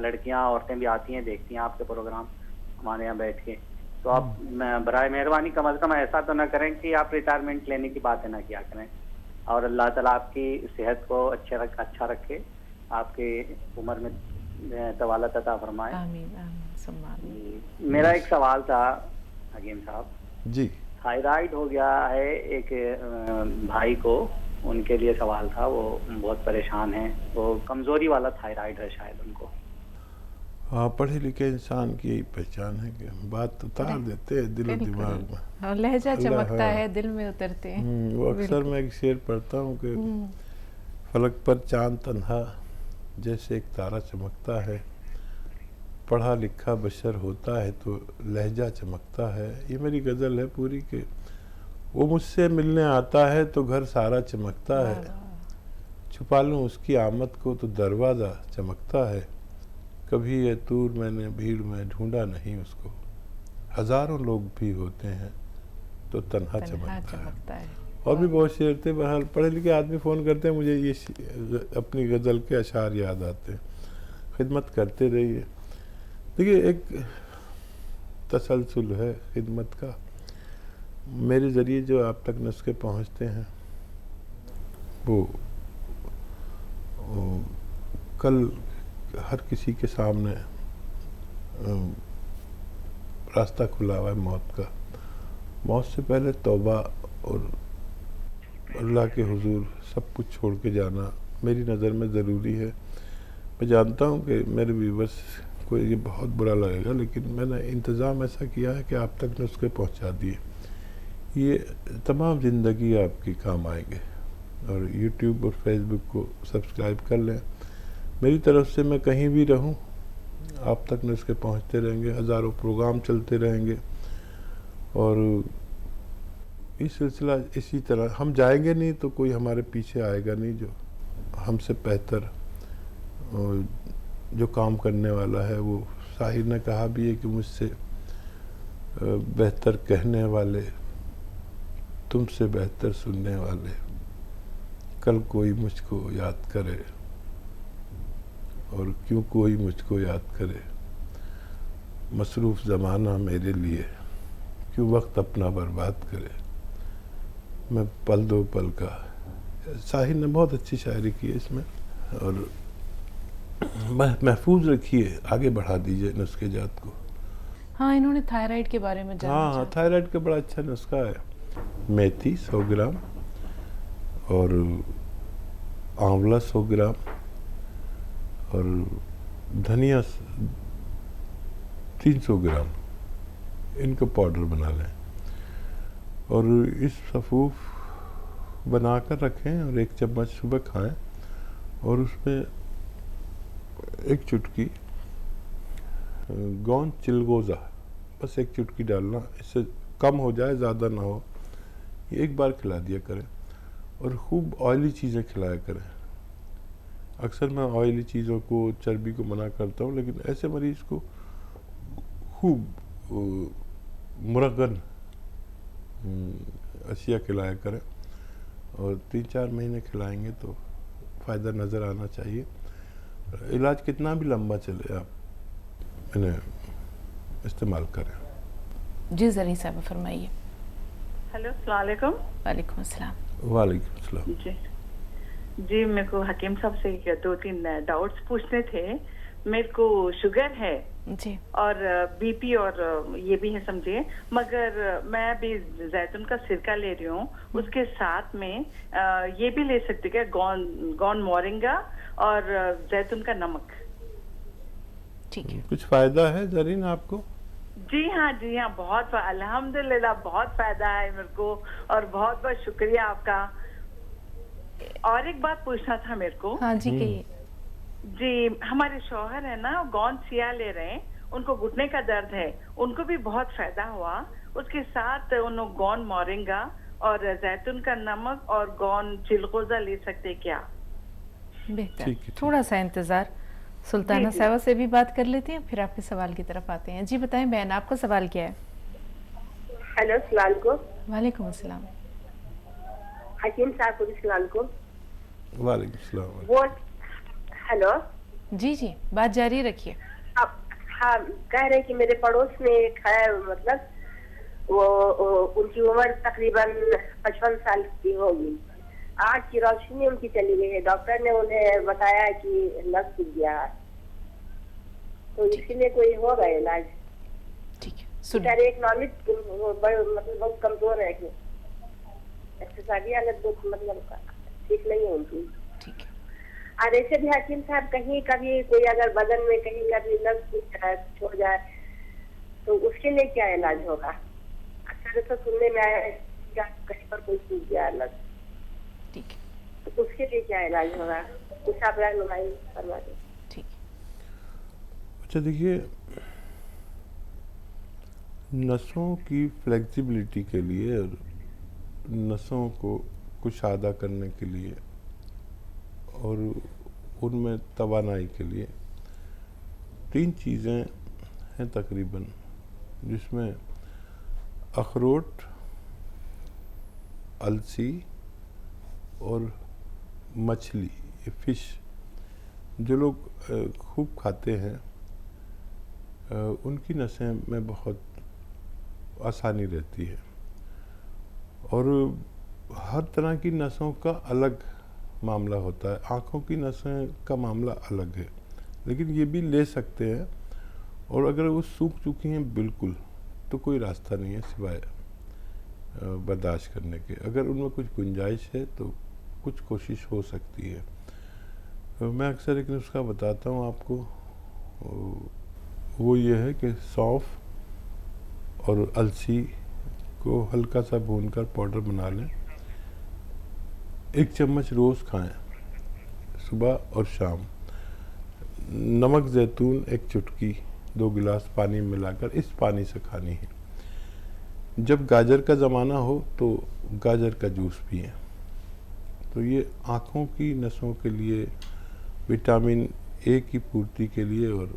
लड़कियां औरतें भी आती हैं, देखती हैं आपके प्रोग्राम हमारे यहाँ बैठ के। तो आप बराए मेहरबानी कम अज कम ऐसा तो ना करें कि आप रिटायरमेंट लेने की बातें ना किया करें। और अल्लाह ताला आपकी सेहत को अच्छा रखे, आपके उम्र में तवालत अता फरमाए। आमीन आमीन सुम्मा आमीन। मेरा एक सवाल था हकीम साहब। जी। थायराइड हो गया है एक भाई को, उनके लिए सवाल था। वो बहुत परेशान हैं, वो कमजोरी वाला थायराइड है शायद उनको। हाँ, पढ़े लिखे इंसान की यही पहचान है कि बात उतार देते हैं दिल और दिमाग में, हाँ, लहजा अल्लाह, चमकता हाँ। है, दिल में उतरते हैं। वो अक्सर मैं एक शेर पढ़ता हूँ कि फलक पर चांद तन्हा जैसे एक तारा चमकता है, पढ़ा लिखा बशर होता है तो लहजा चमकता है। ये मेरी गज़ल है पूरी के वो मुझसे मिलने आता है तो घर सारा चमकता है, छुपा लूँ उसकी आमद को तो दरवाज़ा चमकता है, कभी ये तूर मैंने भीड़ में ढूंढा नहीं उसको, हज़ारों लोग भी होते हैं तो तन्हा चमकता है। और भी बहुत शेर थे। बहरहाल पढ़े लिखे आदमी फ़ोन करते हैं, मुझे ये अपनी गज़ल के अशार याद आते हैं। खिदमत करते रहिए। देखिए, एक तसलसल है खिदमत का। मेरे ज़रिए जो आप तक नुस्खे पहुंचते हैं वो कल हर किसी के सामने रास्ता खुला हुआ है मौत का। मौत से पहले तौबा और अल्लाह के हुजूर सब कुछ छोड़ के जाना मेरी नज़र में ज़रूरी है। मैं जानता हूँ कि मेरे व्यूअर्स को ये बहुत बुरा लगेगा, लेकिन मैंने इंतज़ाम ऐसा किया है कि आप तक नुस्खे पहुँचा दिए। ये तमाम ज़िंदगी आपकी काम आएंगे। और यूट्यूब और फेसबुक को सब्सक्राइब कर लें। मेरी तरफ से मैं कहीं भी रहूं आप तक नुस्खे पहुंचते रहेंगे, हज़ारों प्रोग्राम चलते रहेंगे और ये सिलसिला इसी तरह। हम जाएंगे नहीं तो कोई हमारे पीछे आएगा नहीं जो हमसे बेहतर जो काम करने वाला है। वो साहिर ने कहा भी है कि मुझसे बेहतर कहने वाले, तुमसे बेहतर सुनने वाले, कल कोई मुझको याद करे और क्यों कोई मुझको याद करे, मसरूफ़ ज़माना मेरे लिए क्यों वक्त अपना बर्बाद करे, मैं पल दो पल का। साहिर ने बहुत अच्छी शायरी की है इसमें। और महफूज रखिए, आगे बढ़ा दीजिए नुस्खे जात को। हाँ, इन्होंने थायराइड के बारे में जाना। हाँ, थायराइड का बड़ा अच्छा नुस्खा है। मेथी 100 ग्राम और आंवला 100 ग्राम और धनिया 300 ग्राम, इनका पाउडर बना लें और इस सफ़ूफ बनाकर रखें और 1 चम्मच सुबह खाएं। और उसमें 1 चुटकी गोंद चिलगोज़ा, बस 1 चुटकी डालना, इससे कम हो जाए ज़्यादा ना हो। ये एक बार खिला दिया करें और खूब ऑयली चीज़ें खिलाया करें। अक्सर मैं ऑयली चीज़ों को, चर्बी को मना करता हूँ, लेकिन ऐसे मरीज़ को खूब मुरगन अशिया खिलाया करें और 3-4 महीने खिलाएंगे तो फ़ायदा नज़र आना चाहिए। इलाज कितना भी लंबा चले आप इन्हें इस्तेमाल करें। जी ज़री साहब फरमाइए। हेलो, अस्सलाम वालेकुम। वालेकुम अस्सलाम। वालेकुम अस्सलाम। जी, मेरे को हकीम साहब से 2-3 डाउट्स पूछने थे। मेरे को शुगर है जी और बीपी और ये भी है समझिए, मगर मैं अभी जैतून का सिरका ले रही हूँ, उसके साथ में ये भी ले सकते क्या, गौन मोरिंगा और जैतून का नमक? ठीक है। कुछ फ़ायदा है ज़रीन आपको? जी हाँ, बहुत अल्हम्दुलिल्लाह बहुत फायदा है मेरे को और बहुत बहुत शुक्रिया आपका। और एक बात पूछना था मेरे को। हाँ जी, कहिए। जी, हमारे शौहर है ना, गौन सिया ले रहे हैं, उनको घुटने का दर्द है, उनको भी बहुत फायदा हुआ। उसके साथ उन्होंने गौन मोरिंगा और जैतून का नमक और गौन चिलगोज़ा ले सकते क्या? बेहतर, थोड़ा सा इंतजार। सुल्ताना साहबा से भी बात कर लेते हैं, फिर आपके सवाल की तरफ आते हैं। जी बताएं बहन, आपका सवाल क्या है? हेलो, अस्सलाम वालेकुम। वालेकुम अस्सलाम। हकीम साहब को अस्सलाम वालेकुम। वालेकुम अस्सलाम। वो हेलो जी जी, बात जारी रखिए। अब हाँ, कह रहे कि मेरे पड़ोस में एक है, मतलब वो उनकी उम्र तकरीबन 55 साल की होगी। आँख की रोशनी उनकी चली गई है, डॉक्टर ने उन्हें बताया कि नस टूट गया है, तो इसलिए कोई होगा इलाज? ठीक है, सुनिए। इकोनॉमिक मतलब बहुत कमजोर है, एक्सरसाइज हालत मतलब ठीक नहीं है उनकी। ठीक है। और ऐसे भी हकीम साहब कहीं कभी कोई अगर बदन में कहीं कभी नस हो जाए तो उसके लिए क्या इलाज होगा? अक्सर तो सुनने में आया है कहीं पर कोई सूख गया नस। ठीक है। तो उसके लिए क्या इलाज होगा? कुछ आप रहनुमाई करवा दें। ठीक है। अच्छा देखिए, नसों की फ्लेक्सिबिलिटी के लिए और नसों को कुशादा करने के लिए और उनमें तवानाई के लिए 3 चीज़ें हैं तकरीबन, जिसमें अखरोट, अलसी और मछली, ये फिश जो लोग खूब खाते हैं उनकी नसें में बहुत आसानी रहती है। और हर तरह की नसों का अलग मामला होता है। आँखों की नसें का मामला अलग है, लेकिन ये भी ले सकते हैं। और अगर वो सूख चुकी हैं बिल्कुल तो कोई रास्ता नहीं है सिवाय बर्दाश्त करने के। अगर उनमें कुछ गुंजाइश है तो कुछ कोशिश हो सकती है। मैं अक्सर एक नुस्खा बताता हूँ आपको, वो ये है कि सौंफ और अलसी को हल्का सा भूनकर पाउडर बना लें। 1 चम्मच रोज़ खाएं, सुबह और शाम। नमक ज़ैतून 1 चुटकी 2 गिलास पानी मिलाकर इस पानी से खानी है। जब गाजर का ज़माना हो तो गाजर का जूस पिएं। तो ये आँखों की नसों के लिए, विटामिन ए की पूर्ति के लिए, और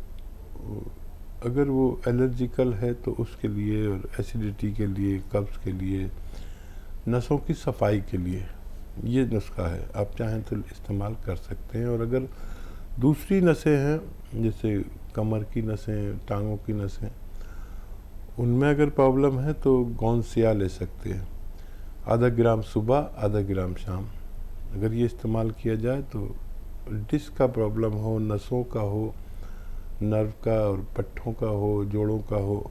अगर वो एलर्जिकल है तो उसके लिए, और एसिडिटी के लिए, कब्ज़ के लिए, नसों की सफाई के लिए ये नुस्खा है। आप चाहें तो इस्तेमाल कर सकते हैं। और अगर दूसरी नसें हैं जैसे कमर की नसें, टांगों की नसें, उनमें अगर प्रॉब्लम है तो गौनसिया ले सकते हैं। आधा ग्राम सुबह, आधा ग्राम शाम। अगर ये इस्तेमाल किया जाए तो डिस्क का प्रॉब्लम हो, नसों का हो, नर्व का और पट्ठों का हो, जोड़ों का हो,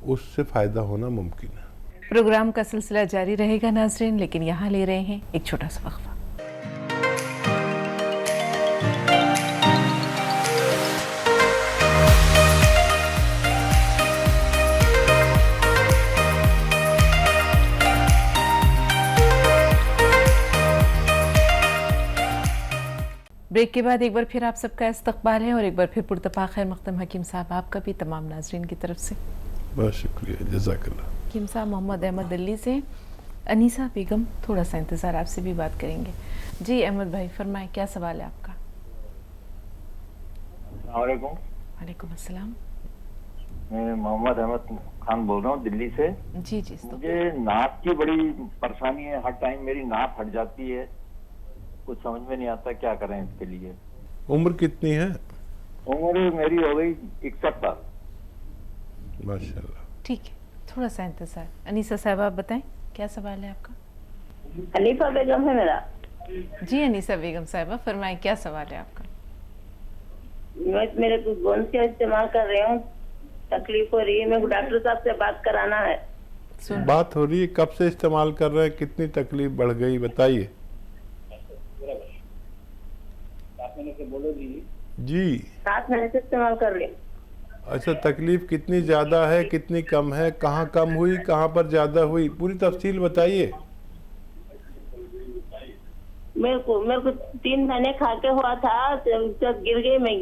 उससे फ़ायदा होना मुमकिन है। प्रोग्राम का सिलसिला जारी रहेगा नाज़रीन, लेकिन यहाँ ले रहे हैं एक छोटा सा वक्फा। ब्रेक के बाद एक बार फिर आप सबका इस्तकबाल है और एक बार फिर पुरतपा खैर मक़दम हकीम साहब आपका भी तमाम नाज़रीन की तरफ से बहुत शुक्रिया, जज़ाकल्लाह। हकीम साहब मोहम्मद अहमद दिल्ली से, अनीसा बेगम थोड़ा सा इंतज़ार, आपसे भी बात करेंगे। जी अहमद भाई फरमाएं, क्या सवाल है आपका? वालेकुम अस्सलाम। मैं मोहम्मद अहमद खान बोल रहा हूँ दिल्ली से। जी जी। मुझे नाक की बड़ी परेशानी है, हर टाइम मेरी नाक फट जाती है, कुछ समझ में नहीं आता क्या करें इसके लिए। उम्र कितनी है? उम्र मेरी हो गई 61 साल। माशाल्लाह। ठीक है, थोड़ा सा इंतजार। अनीसा साहब आप बताएं क्या सवाल है आपका? हनीफा बेगम है मेरा। जी अनीसा बेगम साहबा फरमाएं क्या सवाल है आपका? मेरे को गोंसिया इस्तेमाल कर रही हूँ, तकलीफ हो रही है, मेरे को डॉक्टर साहब से बात कराना है। बात हो रही है, कब से इस्तेमाल कर रहे हैं, कितनी तकलीफ बढ़ गई बताइए। जी 7 महीने से इस्तेमाल कर रही हूँ। अच्छा, तकलीफ कितनी ज्यादा है, कितनी कम है, कहाँ कम हुई, कहाँ पर ज्यादा हुई, पूरी तफसील बताइए। मेरे को 3 महीने खा के हुआ था, जब गिर गई मैं,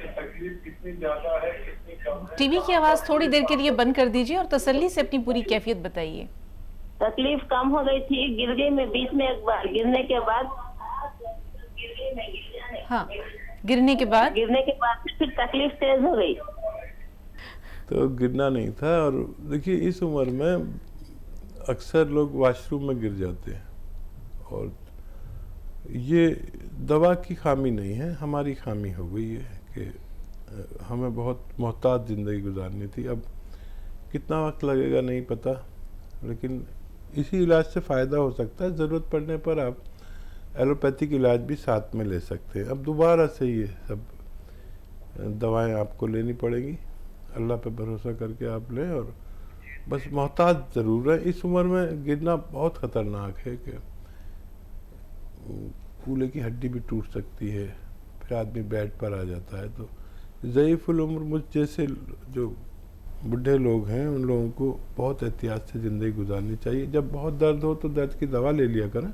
तकलीफ कितनी ज्यादा है, कितनी कम है। टीवी की आवाज थोड़ी देर के लिए बंद कर दीजिए और तसल्ली से अपनी पूरी कैफियत बताइए। तकलीफ कम हो गई थी, गिर गई मैं बीच में एक बार, गिरने के बाद हाँ, गिरने के बाद फिर तकलीफ तेज हो गई। तो गिरना नहीं था। और देखिए इस उम्र में अक्सर लोग वॉशरूम में गिर जाते हैं, और ये दवा की खामी नहीं है, हमारी खामी हो गई है कि हमें बहुत मोहतात ज़िंदगी गुजारनी थी। अब कितना वक्त लगेगा नहीं पता, लेकिन इसी इलाज से फ़ायदा हो सकता है। ज़रूरत पड़ने पर आप एलोपैथिक इलाज भी साथ में ले सकते हैं। अब दोबारा से ये सब दवाएं आपको लेनी पड़ेंगी, अल्लाह पे भरोसा करके आप लें और बस मोहताज ज़रूर है। इस उम्र में गिरना बहुत ख़तरनाक है कि कूल्हे की हड्डी भी टूट सकती है, फिर आदमी बेड पर आ जाता है। तो ज़ईफ़ुल उम्र मुझ जैसे जो बूढ़े लोग हैं उन लोगों को बहुत एहतियात से ज़िंदगी गुजारनी चाहिए। जब बहुत दर्द हो तो दर्द की दवा ले लिया करें,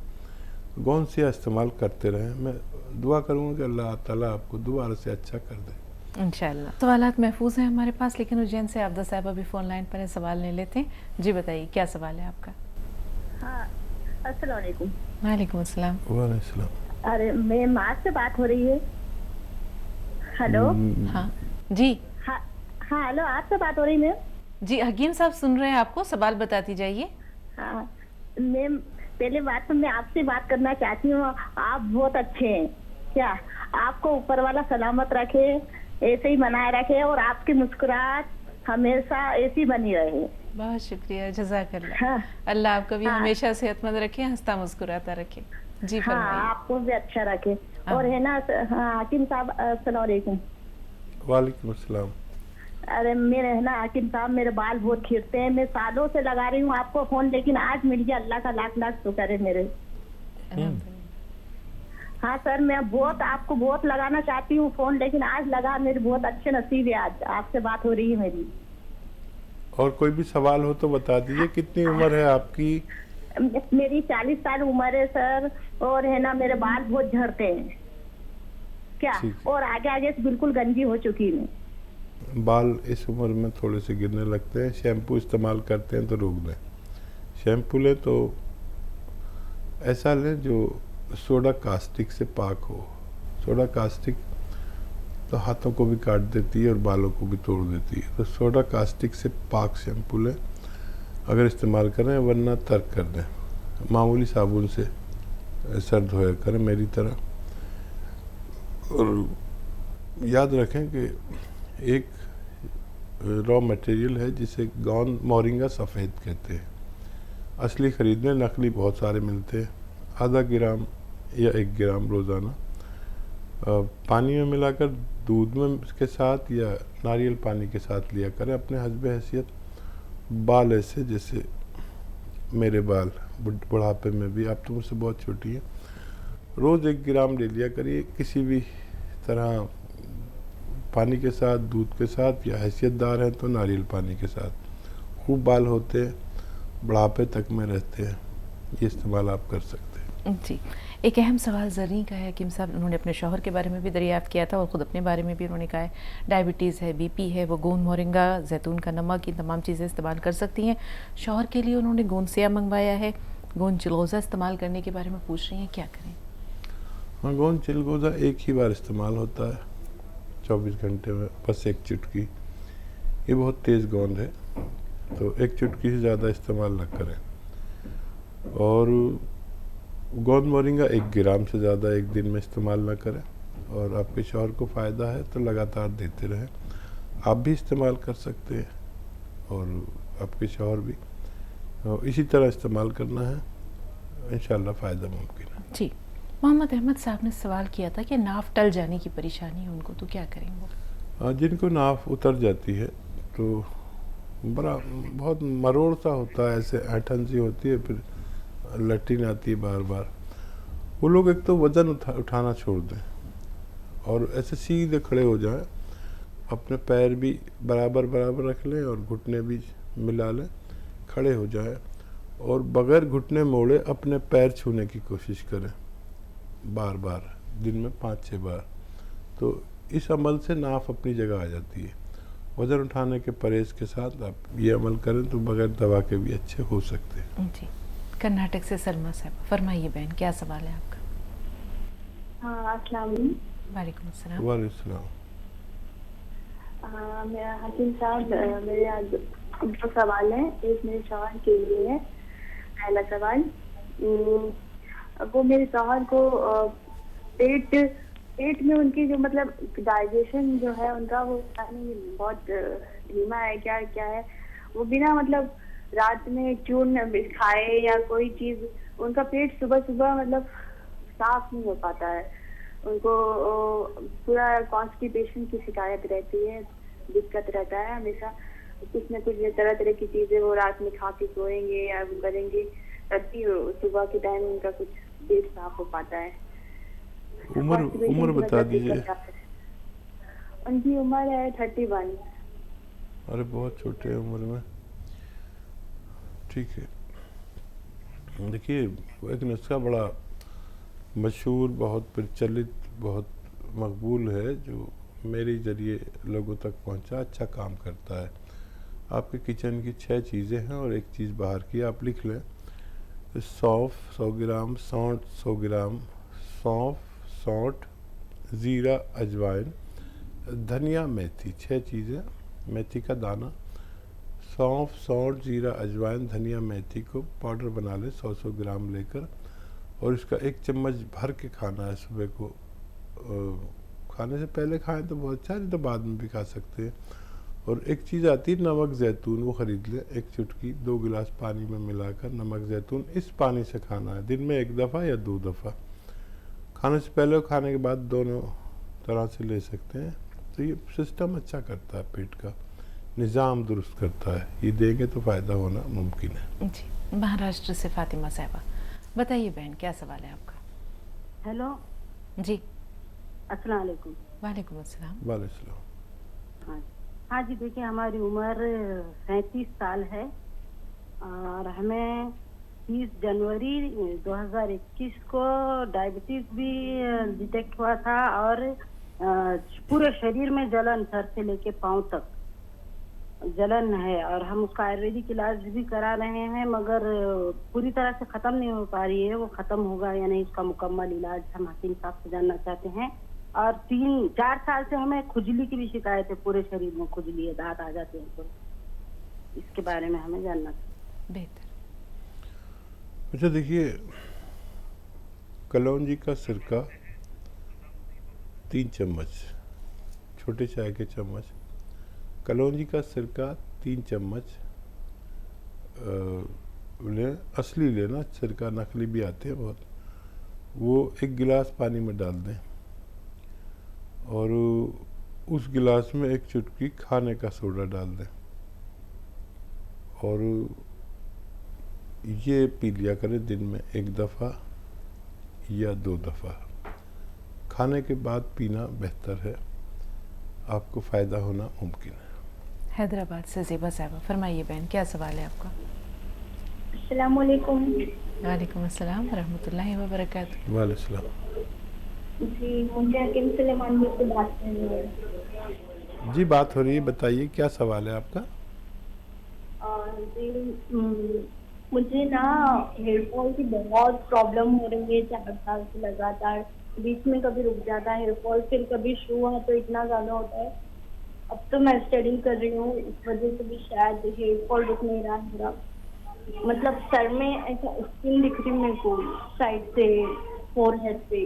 गौन सिया इस्तेमाल करते रहें। मैं दुआ करूँगा कि अल्लाह ताला आपको दोबारा से अच्छा कर दे इंशाल्लाह। सवालात महफूज हैं हमारे पास, लेकिन उज्जैन से आबदा साहब अभी फ़ोन लाइन पर है, सवाल ले लेते हैं। जी बताइए क्या सवाल है आपका? हाँ, अस्सलाम वालेकुम। वालेकुम अस्सलाम। वालेकुम अस्सलाम। अरे मैं माँ से बात हो रही है? हेलो। हाँ जी। हाँ हाँ, हेलो, आपसे बात हो रही है? जी हकीम साहब सुन रहे हैं आपको, सवाल बताती जाइए। हाँ मैम, पहले बात तो मैं आपसे बात करना चाहती हूँ, आप बहुत अच्छे हैं। क्या आपको ऊपर वाला सलामत रखे, ऐसे ही बनाए रखे और आपकी मुस्कुराहट हमेशा ऐसी बनी रहे। बहुत शुक्रिया, जज़ाकल्लाह। हाँ, अल्लाह आपको भी हाँ, हमेशा सेहतमंद रखे, हंसता मुस्कुराता रखे। जी हाँ, फरमाइए। आपको भी अच्छा रखे। और है ना हाकिम साहब, अस्सलाम वालेकुम। वालेकुम अस्सलाम। अरे मेरे है ना हाकिम साहब, मेरे बाल बहुत खिरते हैं। मैं सालों से लगा रही हूँ आपको फोन, लेकिन आज मिल गया, अल्लाह का लाख लाख शुक्र है मेरे। हाँ सर, मैं बहुत आपको बहुत लगाना चाहती हूँ फोन, लेकिन आज लगा, मेरे बहुत अच्छे नसीब है, आज आपसे बात हो रही है मेरी। और कोई भी सवाल हो तो बता दीजिए। कितनी उम्र है आपकी? मेरी 40 साल उम्र है सर, और है ना मेरे बाल बहुत झड़ते हैं क्या, और आगे आगे से बिल्कुल गंजी हो चुकी है। बाल इस उम्र में थोड़े से गिरने लगते हैं, शैम्पू इस्तेमाल करते हैं तो रोक दें। शैम्पू लें तो ऐसा लें जो सोडा कास्टिक से पाक हो। सोडा कास्टिक तो हाथों को भी काट देती है और बालों को भी तोड़ देती है, तो सोडा कास्टिक से पाक शैम्पू लें अगर इस्तेमाल करें, वरना तर्क कर दें। मामूली साबुन से सर धोया करें मेरी तरह। और याद रखें कि एक रॉ मटेरियल है जिसे गौन मोरिंगा सफ़ेद कहते हैं। असली ख़रीदने, नकली बहुत सारे मिलते हैं। आधा ग्राम या 1 ग्राम रोज़ाना पानी में मिलाकर दूध में के साथ या नारियल पानी के साथ लिया करें। अपने हस्ब हैसियत बाल ऐसे जैसे मेरे बाल बुढ़ापे में भी, आप तो मुझसे बहुत छोटी हैं, रोज़ 1 ग्राम ले लिया करिए। किसी भी तरह पानी के साथ, दूध के साथ, या हैसियतदार हैं तो नारियल पानी के साथ। खूब बाल होते हैं, बुढ़ापे तक में रहते हैं, ये इस्तेमाल आप कर सकते हैं। जी, एक अहम सवाल ज़रीन का है हकीम साहब, उन्होंने अपने शौहर के बारे में भी दरियाफ़्त किया था और ख़ुद अपने बारे में भी उन्होंने कहा है डायबिटीज़ है, बीपी है, वो गोंद मोरिंगा, जैतून का नमक, इन तमाम चीज़ें इस्तेमाल कर सकती हैं। शौहर के लिए उन्होंने गोंद सिया मंगवाया है, गोंद चिलगोज़ा इस्तेमाल करने के बारे में पूछ रही हैं, क्या करें? हाँ, गोंद चिलगोज़ा एक ही बार इस्तेमाल होता है 24 घंटे में, बस 1 चुटकी। ये बहुत तेज़ गोंद है, तो 1 चुटकी से ज़्यादा इस्तेमाल न करें। और गोंद मोरिंगा 1 ग्राम से ज़्यादा एक दिन में इस्तेमाल ना करें। और आपके शौहर को फ़ायदा है तो लगातार देते रहें। आप भी इस्तेमाल कर सकते हैं और आपके शौहर भी, और इसी तरह इस्तेमाल करना है, इंशाल्लाह फ़ायदा मुमकिन है। जी, मोहम्मद अहमद साहब ने सवाल किया था कि नाफ टल जाने की परेशानी है उनको, तो क्या करें वो? हाँ, जिनको नाफ उतर जाती है तो बड़ा बहुत मरोड़ सा होता है, ऐसे ऐठन सी होती है, फिर लैट्रिन आती है बार बार। वो लोग एक तो वज़न उठाना छोड़ दें और ऐसे सीधे खड़े हो जाएं। अपने पैर भी बराबर बराबर रख लें और घुटने भी मिला लें, खड़े हो जाएं और बग़ैर घुटने मोड़े अपने पैर छूने की कोशिश करें बार बार, दिन में 5-6 बार। तो इस अमल से नाफ अपनी जगह आ जाती है। वज़न उठाने के परहेज़ के साथ आप ये अमल करें तो बग़ैर दवा के भी अच्छे हो सकते हैं। जी, कर्नाटक से सलमा साहब, फरमाइए बहन, क्या सवाल है आपका? हाँ, अस्सलाम वालेकुम। वालेकुम अस्सलाम। वालेकुम। मेरा हकीम साहब, मेरे आज 2 सवाल हैं। एक मेरे शौहर के लिए है। पहला सवाल, वो मेरे शौहर को पेट में उनकी जो मतलब डाइजेशन जो है उनका, वो बहुत धीमा है, क्या क्या है वो, बिना मतलब रात में चूर्ण खाए या कोई चीज, उनका पेट सुबह सुबह मतलब साफ नहीं हो पाता है। उनको पूरा कॉन्स्टिपेशन की शिकायत रहती है, दिक्कत रहता है हमेशा। कुछ न कुछ तरह तरह की चीजें वो रात में खा के सोएंगे या वो करेंगे, तभी सुबह के टाइम उनका कुछ पेट साफ हो पाता है। उम्र बता दीजिए। उनकी उम्र है 31। अरे बहुत छोटे उम्र में, ठीक है। देखिए एक नुस्खा बड़ा मशहूर, बहुत प्रचलित, बहुत मकबूल है, जो मेरे ज़रिए लोगों तक पहुंचा, अच्छा काम करता है। आपके किचन की 6 चीज़ें हैं और एक चीज़ बाहर की, आप लिख लें। सौंफ 100 ग्राम, सौंठ 100 ग्राम, सौंफ, सौंठ, ज़ीरा, अजवाइन, धनिया, मेथी, 6 चीज़ें। मेथी का दाना, सौंफ, सौंठ, ज़ीरा, अजवाइन, धनिया, मेथी को पाउडर बना लें 100 ग्राम लेकर, और इसका 1 चम्मच भर के खाना है सुबह को। खाने से पहले खाएं तो बहुत अच्छा, नहीं तो बाद में भी खा सकते हैं। और एक चीज़ आती है नमक जैतून, वो ख़रीद लें, 1 चुटकी 2 गिलास पानी में मिलाकर नमक जैतून, इस पानी से खाना है। दिन में 1 दफ़ा या 2 दफ़ा, खाने से पहले और खाने के बाद दोनों तरह से ले सकते हैं। तो ये सिस्टम अच्छा करता है, पेट का निज़ाम दुरुस्त करता है। ये देंगे तो फ़ायदा होना मुमकिन है। जी, महाराष्ट्र से फातिमा साहिबा, बताइए बहन क्या सवाल है आपका? हेलो जी, अस्सलाम वालेकुम। वालेकुम अस्सलाम। वालेकुम। हाँ हाँ जी, देखिए हमारी उम्र 37 साल है और हमें 30 जनवरी 2021 को डायबिटीज भी डिटेक्ट हुआ था और पूरे शरीर में जलन, सर से लेके पांव तक जलन है, और हम उसका आयुर्वेदिक इलाज भी करा रहे हैं, मगर पूरी तरह से खत्म नहीं हो पा रही है। वो खत्म होगा या नहीं, इसका मुकम्मल इलाज हम हकीम साहब से जानना चाहते हैं। और 3-4 साल से हमें खुजली की भी शिकायत है, पूरे शरीर में खुजली है, दांत आ जाते हैं, तो इसके बारे में हमें जानना चाहिए। बेहतर। अच्छा देखिए, कलौंजी का सिरका 3 चम्मच, छोटे चाय के चम्मच, कलौंजी का सिरका 3 चम्मच लें, असली लेना, सिरका नकली भी आते हैं बहुत। वो 1 गिलास पानी में डाल दें और उस गिलास में 1 चुटकी खाने का सोडा डाल दें और ये पी लिया करें दिन में 1 दफ़ा या 2 दफ़ा। खाने के बाद पीना बेहतर है, आपको फ़ायदा होना मुमकिन है। हैदराबाद से ज़ेबा साहिबा, फरमाइए बहन क्या सवाल है आपका? अस्सलाम वालेकुम। वालेकुम अस्सलाम रहमतुल्लाहि व बरकातहू। वालेकुम अस्सलाम। जी, मुझे हकीम सुलेमान जी से बात करनी है। जी बात हो रही है, बताइए क्या सवाल है आपका? जी, मुझे ना हेयर फॉल की बहुत प्रॉब्लम हो रही है 4 साल से लगातार। बीच में कभी रुक जाता है हेयर फॉल, फिर कभी शुरू हुआ तो इतना ज़्यादा होता है। अब तो मैं स्टडी कर रही हूँ, इस वजह से भी शायद हेयर फॉल रुक नहीं रहा मेरा। मतलब सर में ऐसा स्किन दिख रही मेरे को साइड से, फोरहेड पे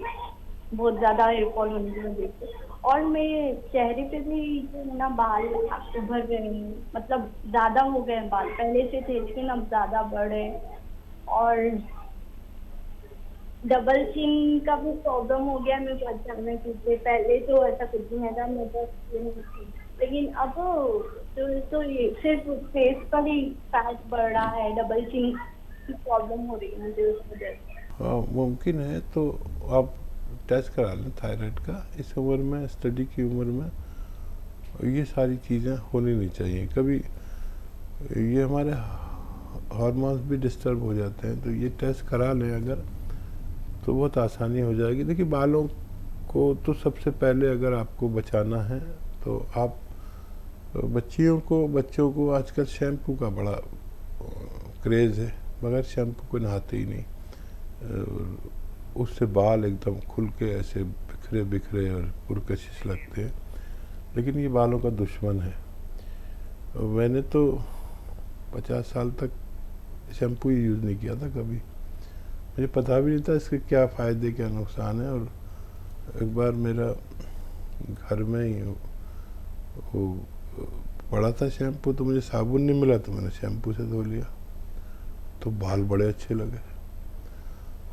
बहुत ज़्यादा हेयर फॉल होने की वजह से, और मेरे चेहरे पे भी जो है ना बाल उभर रहे हैं, मतलब ज़्यादा हो गए हैं बाल, पहले से थे लेकिन अब ज़्यादा बढ़ रहे हैं। और डबल चिन का भी प्रॉब्लम हो गया मेरे को अचानक से, पहले तो ऐसा कुछ नहीं था, मैं बस, लेकिन अब तो ये सिर्फ फेस पर ही फैट बढ़ रहा है, डबल चिन की प्रॉब्लम हो रही है मुझे उस वजह से। हाँ मुमकिन है तो आप टेस्ट करा लें थायराइड का। इस उम्र में, स्टडी की उम्र में ये सारी चीज़ें होनी नहीं चाहिए। कभी ये हमारे हार्मोन्स भी डिस्टर्ब हो जाते हैं, तो ये टेस्ट करा लें अगर, तो बहुत आसानी हो जाएगी। देखिए बालों को तो सबसे पहले अगर आपको बचाना है तो आप बच्चों को आजकल शैम्पू का बड़ा क्रेज़ है, बगैर शैम्पू को नहाते ही नहीं, उससे बाल एकदम खुल के ऐसे बिखरे बिखरे और पुरकशिश लगते हैं, लेकिन ये बालों का दुश्मन है। मैंने तो 50 साल तक शैम्पू ही यूज़ नहीं किया था कभी, मुझे पता भी नहीं था इसके क्या फ़ायदे क्या नुकसान है। और एक बार मेरा घर में ही वो पड़ा था शैम्पू, तो मुझे साबुन नहीं मिला तो मैंने शैम्पू से धो लिया, तो बाल बड़े अच्छे लगे।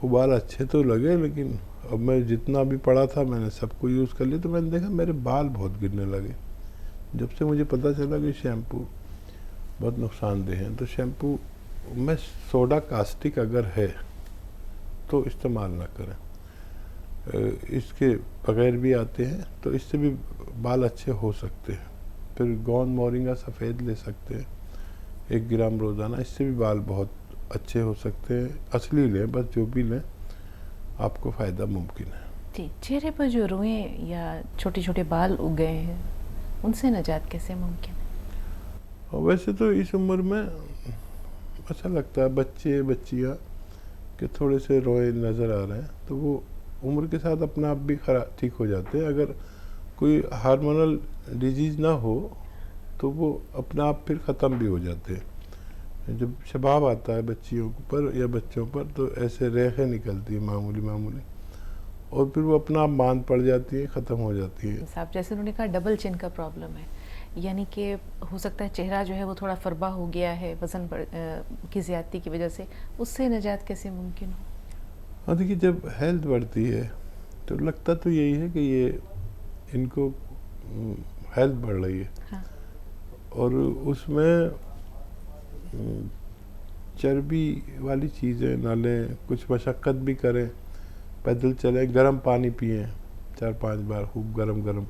वो बाल अच्छे तो लगे, लेकिन अब मैं जितना भी पड़ा था मैंने सबको यूज़ कर लिया, तो मैंने देखा मेरे बाल बहुत गिरने लगे। जब से मुझे पता चला कि शैम्पू बहुत नुकसानदेह हैं। तो शैम्पू में सोडा कास्टिक अगर है तो इस्तेमाल ना करें। इसके बगैर भी आते हैं, तो इससे भी बाल अच्छे हो सकते हैं। फिर गौन मोरिंगा सफ़ेद ले सकते हैं 1 ग्राम रोज़ाना, इससे भी बाल बहुत अच्छे हो सकते हैं। असली लें, बस जो भी लें आपको फ़ायदा मुमकिन है। जी, चेहरे पर जो रुएं या छोटे छोटे बाल उग गए हैं, उनसे निजात कैसे मुमकिन है? और वैसे तो इस उम्र में अच्छा लगता है, बच्चे बच्चियाँ के थोड़े से रोए नज़र आ रहे हैं, तो वो उम्र के साथ अपना आप भी खराब ठीक हो जाते हैं। अगर कोई हार्मोनल डिजीज़ ना हो तो वो अपना आप फिर ख़त्म भी हो जाते हैं। जब शबाब आता है बच्चियों पर या बच्चों पर, तो ऐसे रेखें निकलती हैं मामूली मामूली, और फिर वो अपना आप मांद पड़ जाती है, ख़त्म हो जाती है। साहब, जैसे उन्होंने कहा डबल चिन का प्रॉब्लम है, यानी कि हो सकता है चेहरा जो है वो थोड़ा फरबा हो गया है वज़न की ज़्यादती की वजह से, उससे निजात कैसे मुमकिन हो? हाँ, देखिए, जब हेल्थ बढ़ती है तो लगता तो यही है कि ये इनको हेल्थ बढ़ रही है। हाँ। और उसमें चर्बी वाली चीज़ें ना लें, कुछ मशक्क़त भी करें, पैदल चलें, गर्म पानी पिएं 4-5 बार खूब गरम।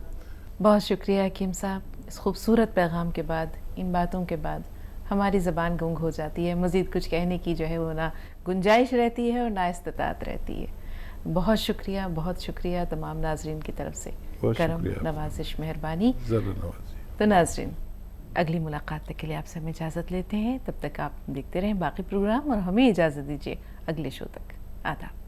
बहुत शुक्रिया हकीम साहब। इस खूबसूरत पैगाम के बाद, इन बातों के बाद हमारी ज़बान गुंग हो जाती है, मज़ीद कुछ कहने की जो है वो ना गुंजाइश रहती है और ना इस्तिताअत रहती है। बहुत शुक्रिया तमाम नाजरीन की तरफ से, करम, नवाजिश, मेहरबानी। तो नाजरीन, अगली मुलाकात तक के लिए आपसे हम इजाज़त लेते हैं। तब तक आप देखते रहें बाकी प्रोग्राम और हमें इजाज़त दीजिए अगले शो तक। आदाब।